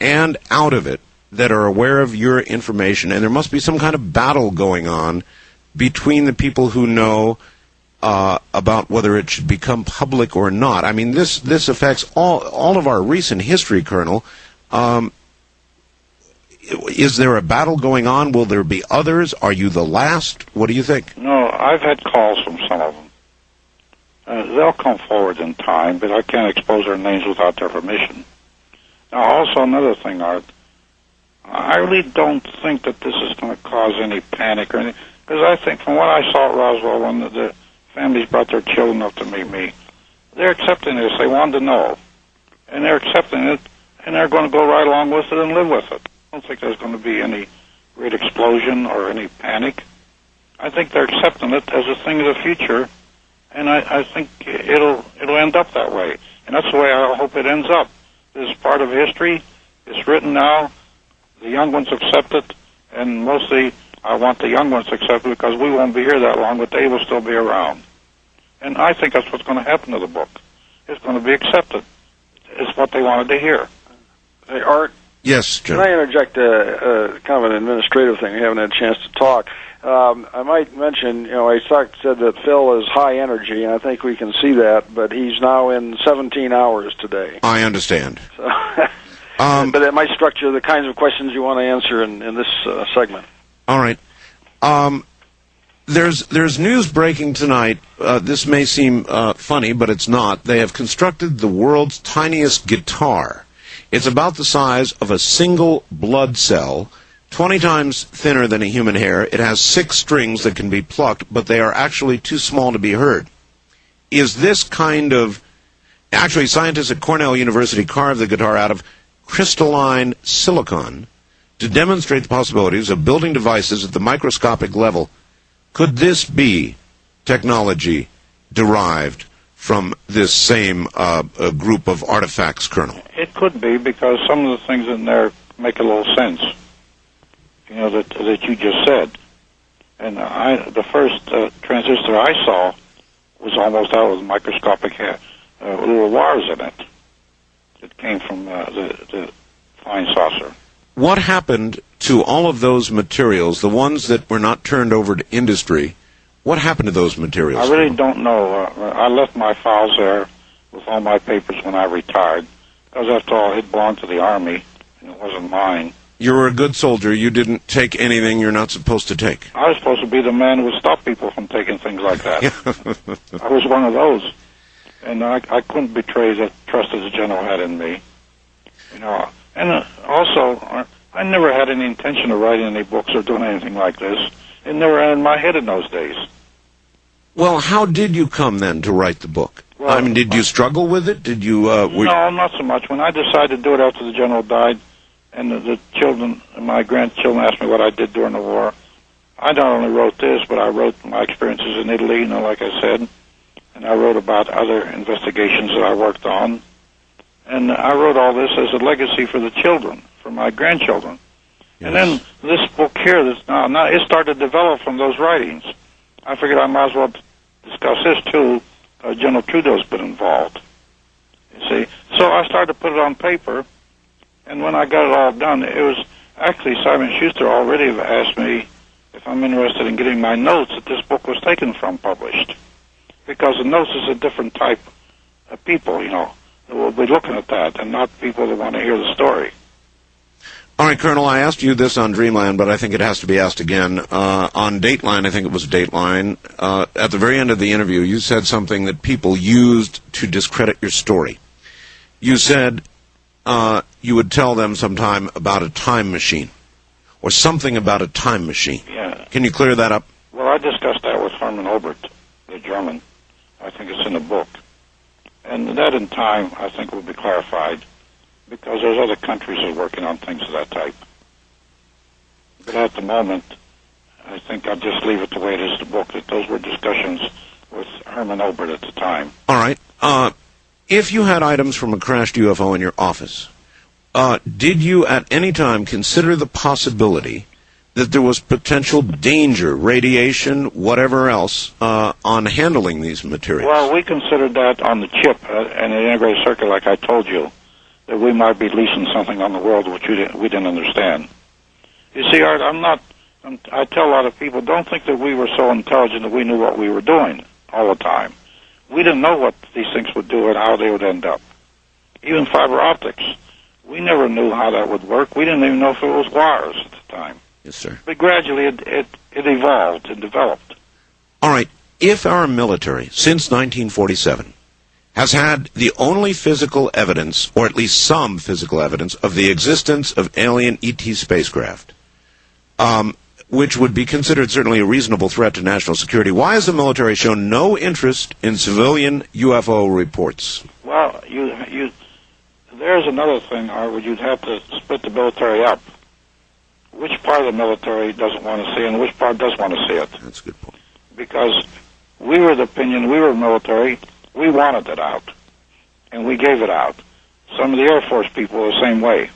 and out of it that are aware of your information, and there must be some kind of battle going on between the people who know about whether it should become public or not. I mean, this affects all of our recent history, Colonel. Is there a battle going on? Will there be others? Are you the last? What do you think? No, I've had calls from some of them. They'll come forward in time, but I can't expose their names without their permission. Now, also another thing, Art, I really don't think that this is going to cause any panic or anything, because I think from what I saw at Roswell when the families brought their children up to meet me, they're accepting this. They wanted to know, and they're accepting it, and they're going to go right along with it and live with it. I don't think there's going to be any great explosion or any panic. I think they're accepting it as a thing of the future, and I think it'll end up that way. And that's the way I hope it ends up. This is part of history. It's written now. The young ones accept it, and mostly I want the young ones to accept it because we won't be here that long, but they will still be around. And I think that's what's going to happen to the book. It's going to be accepted. It's what they wanted to hear. Hey, Art? Yes, Jim. Can I interject kind of an administrative thing? We haven't had a chance to talk. I might mention, I said that Phil is high energy, and I think we can see that, but he's now in 17 hours today. I understand. So, but it might structure the kinds of questions you want to answer in this segment. All right. There's news breaking tonight. This may seem funny, but it's not. They have constructed the world's tiniest guitar. It's about the size of a single blood cell, 20 times thinner than a human hair. It has 6 strings that can be plucked, but they are actually too small to be heard. Is this kind of... Actually, scientists at Cornell University carved the guitar out of crystalline silicon to demonstrate the possibilities of building devices at the microscopic level. Could this be technology derived from this same group of artifacts, Colonel? It could be, because some of the things in there make a little sense, that you just said. And the first transistor I saw was almost out with microscopic little wires in it. It came from the flying saucer. What happened to all of those materials, the ones that were not turned over to industry? What happened to those materials? I really don't know. I left my files there with all my papers when I retired, because after all, it belonged to the Army, and it wasn't mine. You were a good soldier. You didn't take anything you're not supposed to take. I was supposed to be the man who would stop people from taking things like that. I was one of those. And I couldn't betray the trust that the general had in me. And also, I never had any intention of writing any books or doing anything like this. It never entered my head in those days. Well, how did you come then to write the book? Well, I mean, did you struggle with it? Did you? No, not so much. When I decided to do it after the general died, and the children, my grandchildren, asked me what I did during the war, I not only wrote this, but I wrote my experiences in Italy, like I said, and I wrote about other investigations that I worked on, and I wrote all this as a legacy for the children, for my grandchildren. Yes. And then this book here, now it started to develop from those writings. I figured I might as well discuss this too. General Trudeau's been involved, you see. So I started to put it on paper, and when I got it all done, it was actually Simon Schuster already asked me if I'm interested in getting my notes that this book was taken from published, because the notes is a different type of people, that will be looking at that, and not people that want to hear the story. All right, Colonel, I asked you this on Dreamland, but I think it has to be asked again. On Dateline, I think it was Dateline, at the very end of the interview, you said something that people used to discredit your story. You said you would tell them sometime about a time machine, or something about a time machine. Yeah. Can you clear that up? Well, I discussed that with Hermann Obert, the German. I think it's in the book. And that in time, I think, will be clarified, because there's other countries that are working on things of that type. But at the moment, I think I'll just leave it the way it is in the book, that those were discussions with Hermann Obert at the time. All right. If you had items from a crashed UFO in your office, did you at any time consider the possibility that there was potential danger, radiation, whatever else, on handling these materials? Well, we considered that on the chip and the integrated circuit, like I told you, that we might be leasing something on the world which we didn't understand. You see, Art, I tell a lot of people, don't think that we were so intelligent that we knew what we were doing all the time. We didn't know what these things would do and how they would end up. Even fiber optics, we never knew how that would work. We didn't even know if it was wires at the time. Yes, sir. But gradually it evolved and developed. All right. If our military, since 1947, has had the only physical evidence, or at least some physical evidence, of the existence of alien ET spacecraft, which would be considered certainly a reasonable threat to national security, why has the military shown no interest in civilian UFO reports? Well, there's another thing, Harvard. You'd have to split the military up. Which part of the military doesn't want to see it, and which part does want to see it? That's a good point. Because we were the opinion, we were military, we wanted it out, and we gave it out. Some of the Air Force people are the same way.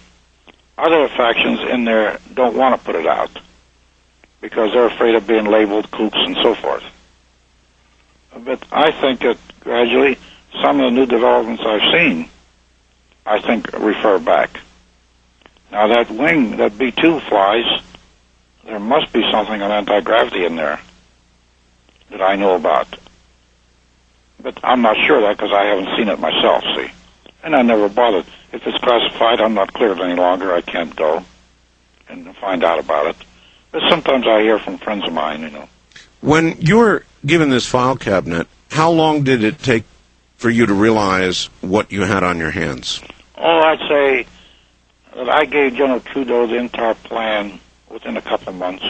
Other factions in there don't want to put it out, because they're afraid of being labeled kooks and so forth. But I think that gradually some of the new developments I've seen, I think, refer back. Now that wing that B-2 flies, there must be something on anti-gravity in there that I know about. But I'm not sure of that because I haven't seen it myself, see. And I never bothered. If it's classified, I'm not cleared any longer. I can't go and find out about it. But sometimes I hear from friends of mine, When you were given this file cabinet, how long did it take for you to realize what you had on your hands? Oh, I'd say that I gave General Trudeau the entire plan within a couple of months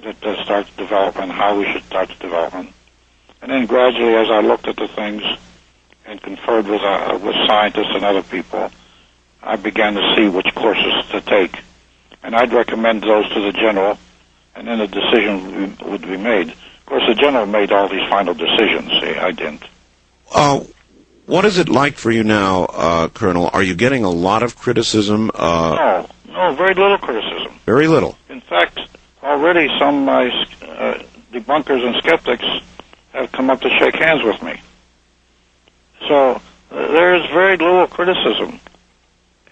to start the development, how we should start the development. And then gradually, as I looked at the things and conferred with scientists and other people, I began to see which courses to take. And I'd recommend those to the general, and then a decision would be made. Of course, the general made all these final decisions. See, I didn't. What is it like for you now, Colonel? Are you getting a lot of criticism? No, very little criticism. Very little. In fact, already some debunkers and skeptics have come up to shake hands with me. So there is very little criticism.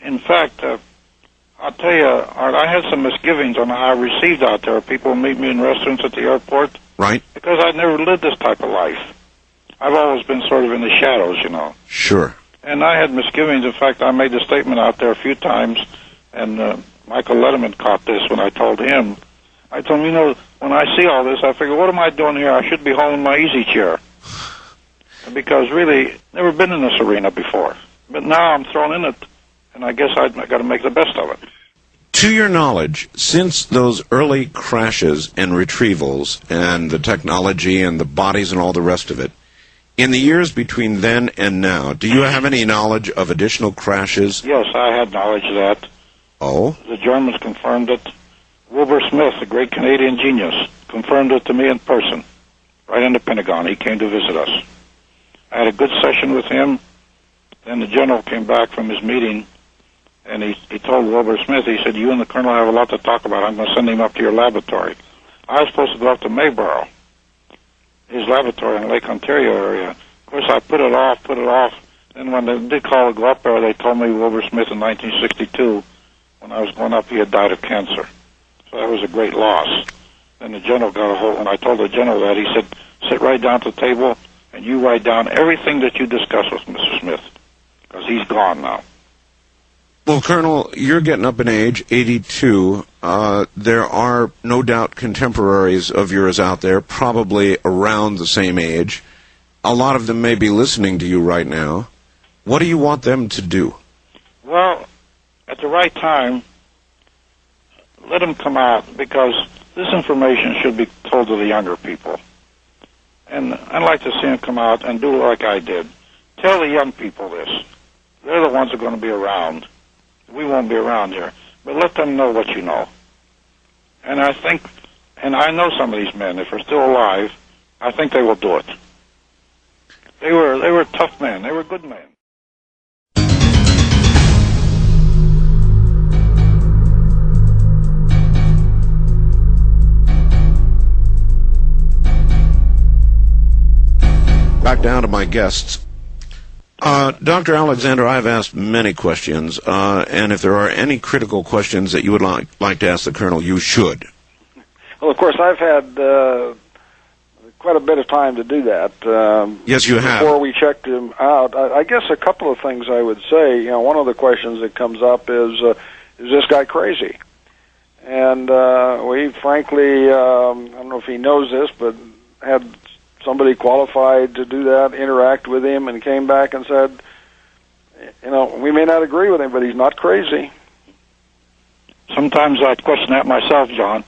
In fact, I'll tell you, Art, I had some misgivings on how I received out there. People meet me in restaurants at the airport. Right. Because I'd never lived this type of life. I've always been sort of in the shadows, you know. Sure. And I had misgivings. In fact, I made a statement out there a few times, and Michael Letterman caught this when I told him. I told him, you know, when I see all this, I figure, what am I doing here? I should be home in my easy chair. Because really, never been in this arena before. But now I'm thrown in it, and I guess I got to make the best of it. To your knowledge, since those early crashes and retrievals and the technology and the bodies and all the rest of it, in the years between then and now, do you have any knowledge of additional crashes? Yes, I had knowledge of that. Oh? The Germans confirmed it. Wilbur Smith, the great Canadian genius, confirmed it to me in person, right in the Pentagon. He came to visit us. I had a good session with him. Then the general came back from his meeting, and he told Wilbur Smith, he said, you and the colonel have a lot to talk about. I'm going to send him up to your laboratory. I was supposed to go up to Mayborough, his laboratory in Lake Ontario area. Of course, I put it off. Then when they did call to go up there, they told me Wilbur Smith in 1962, when I was going up, he had died of cancer. So that was a great loss. Then the general got a hold, when I told the general that, he said, sit right down to the table, and you write down everything that you discuss with Mr. Smith, because he's gone now. Well, Colonel, you're getting up in age, 82. There are no doubt contemporaries of yours out there, probably around the same age. A lot of them may be listening to you right now. What do you want them to do? Well, at the right time, let them come out, because this information should be told to the younger people. And I'd like to see them come out and do like I did. Tell the young people this. They're the ones who are going to be around. We won't be around here. But let them know what you know. And I think, and I know some of these men, if they're still alive, I think they will do it. They were tough men. They were good men. Back down to my guests. Dr. Alexander, I've asked many questions, and if there are any critical questions that you would like to ask the Colonel, you should. Well, of course, I've had quite a bit of time to do that. Yes, you have. Before we checked him out, I guess a couple of things I would say. You know, one of the questions that comes up is this guy crazy? And we frankly, I don't know if he knows this, but had somebody qualified to do that, interact with him, and came back and said, you know, we may not agree with him, but he's not crazy. Sometimes I question that myself, John.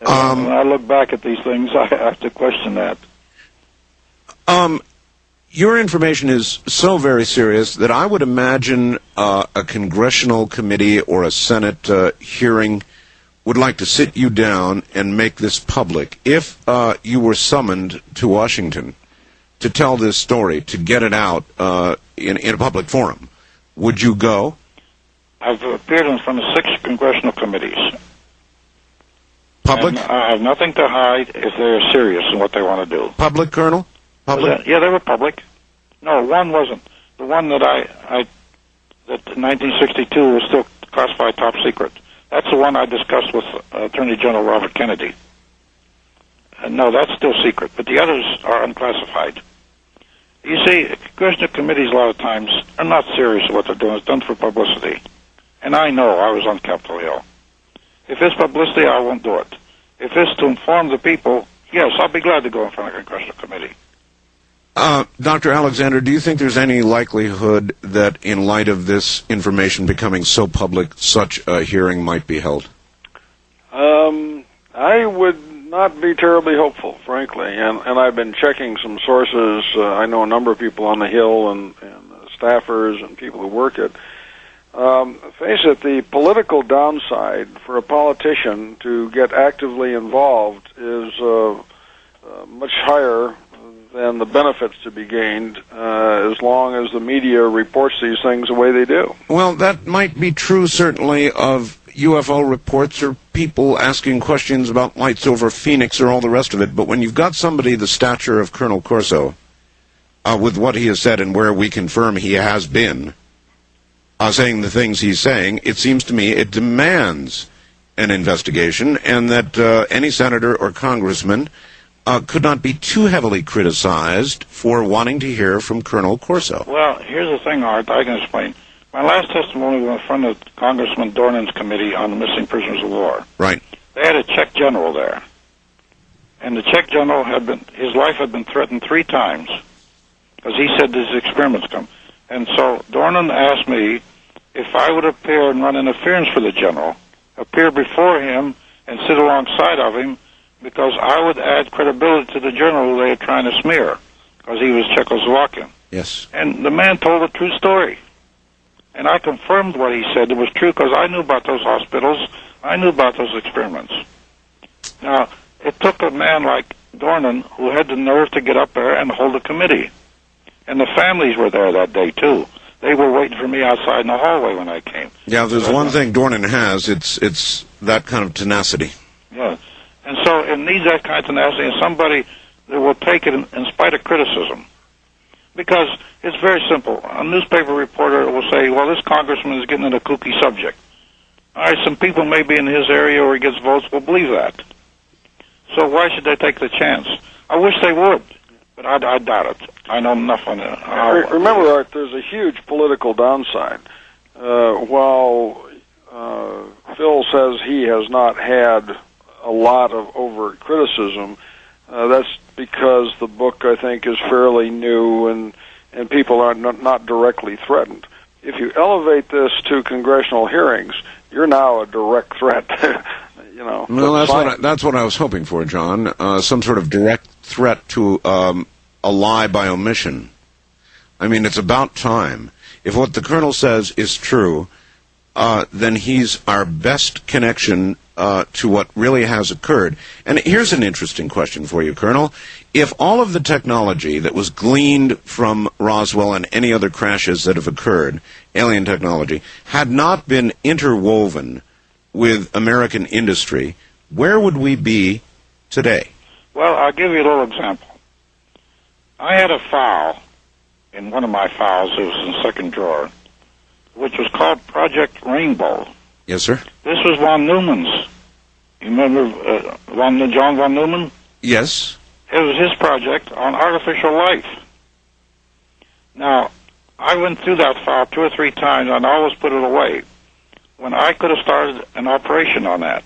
When I look back at these things, I have to question that. Your information is so very serious that I would imagine a congressional committee or a Senate hearing would like to sit you down and make this public. If you were summoned to Washington to tell this story, to get it out in a public forum, would you go? I've appeared in front of 6 congressional committees. Public? And I have nothing to hide if they're serious in what they want to do. Public, Colonel? Public? Yeah, they were public. No, one wasn't. The one that that in 1962 was still classified top secret. That's the one I discussed with Attorney General Robert Kennedy. No, that's still secret, but the others are unclassified. You see, congressional committees a lot of times are not serious about what they're doing. It's done for publicity. And I know I was on Capitol Hill. If it's publicity, I won't do it. If it's to inform the people, yes, I'll be glad to go in front of a congressional committee. Dr. Alexander, do you think there's any likelihood that in light of this information becoming so public, such a hearing might be held? I would not be terribly hopeful, frankly, and I've been checking some sources. I know a number of people on the Hill and staffers and people who work it. Face it, the political downside for a politician to get actively involved is much higher than the benefits to be gained, as long as the media reports these things the way they do. Well, that might be true, certainly, of UFO reports or people asking questions about lights over Phoenix or all the rest of it, but when you've got somebody the stature of Colonel Corso, with what he has said and where we confirm he has been, saying the things he's saying, it seems to me it demands an investigation, and that any senator or congressman could not be too heavily criticized for wanting to hear from Colonel Corso. Well, here's the thing, Art, I can explain. My last testimony was in front of Congressman Dornan's committee on the missing prisoners of war. Right. They had a Czech general there. And the Czech general his life had been threatened 3 times, because he said these experiments come. And so Dornan asked me if I would appear and run interference for the general, appear before him and sit alongside of him, because I would add credibility to the general they were trying to smear, because he was Czechoslovakian. Yes. And the man told a true story. And I confirmed what he said. It was true, because I knew about those hospitals. I knew about those experiments. Now, it took a man like Dornan, who had the nerve to get up there and hold a committee. And the families were there that day, too. They were waiting for me outside in the hallway when I came. Yeah, there's one thing Dornan has, it's that kind of tenacity. Yeah. And so it needs that kind of tenacity, and somebody that will take it in spite of criticism. Because it's very simple. A newspaper reporter will say, well, this congressman is getting into a kooky subject. All right, some people maybe in his area where he gets votes will believe that. So why should they take the chance? I wish they would, but I doubt it. I know enough on it. Remember, Art, there's a huge political downside. While Phil says he has not had a lot of overt criticism, that's because the book, I think, is fairly new and people are not directly threatened. If you elevate this to congressional hearings, you're now a direct threat. Well, that's what I was hoping for, John. Some sort of direct threat to a lie by omission. I mean, it's about time. If what the Colonel says is true, then he's our best connection to what really has occurred. And here's an interesting question for you, Colonel. If all of the technology that was gleaned from Roswell and any other crashes that have occurred, alien technology, had not been interwoven with American industry, where would we be today? Well, I'll give you a little example. I had a file in one of my files, it was in the second drawer, which was called Project Rainbow. Yes, sir. This was von Neumann's. You remember John von Neumann? Yes. It was his project on artificial life. Now, I went through that file 2 or 3 times and I always put it away when I could have started an operation on that.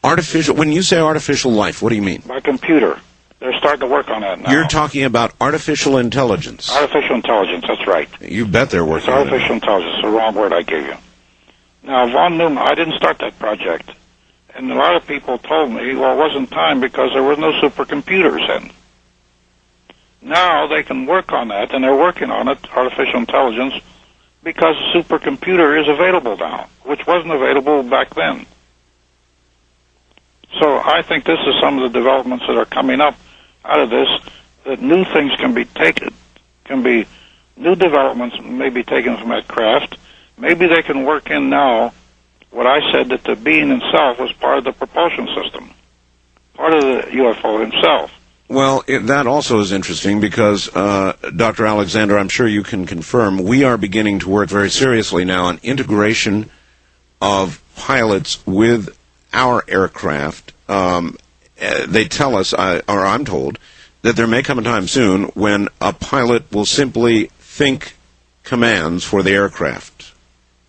When you say artificial life, what do you mean? By computer. They're starting to work on that now. You're talking about artificial intelligence. Artificial intelligence, that's right. You bet they're working on it. Artificial intelligence, the wrong word I gave you. Now, von Neumann, I didn't start that project. And a lot of people told me, well, it wasn't time because there were no supercomputers then. Now they can work on that, and they're working on it, artificial intelligence, because a supercomputer is available now, which wasn't available back then. So I think this is some of the developments that are coming up out of this, that new things can be new developments may be taken from that craft. Maybe they can work in now what I said, that the being himself was part of the propulsion system, part of the UFO himself. Well, that also is interesting because, Dr. Alexander, I'm sure you can confirm, we are beginning to work very seriously now on integration of pilots with our aircraft. They tell us, or I'm told, that there may come a time soon when a pilot will simply think commands for the aircraft.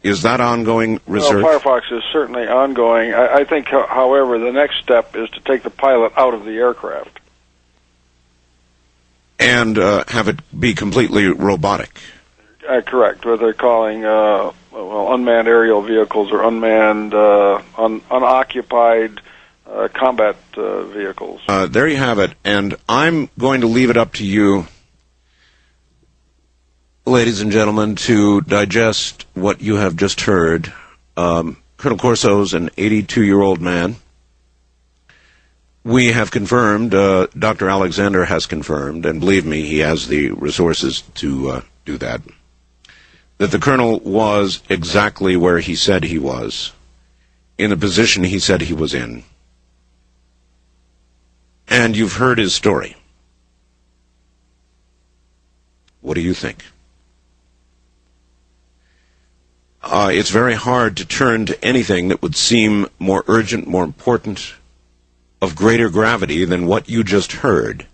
Is that ongoing research? Well, Firefox is certainly ongoing. I think, however, the next step is to take the pilot out of the aircraft. And have it be completely robotic. Correct. What they're calling unmanned aerial vehicles or unmanned, unoccupied combat vehicles. There you have it. And I'm going to leave it up to you. ladies and gentlemen, to digest what you have just heard, Colonel Corso's an 82-year-old man. We have confirmed, Dr. Alexander has confirmed, and believe me, he has the resources to do that the colonel was exactly where he said he was, in the position he said he was in. And you've heard his story. What do you think? It's very hard to turn to anything that would seem more urgent, more important, of greater gravity than what you just heard.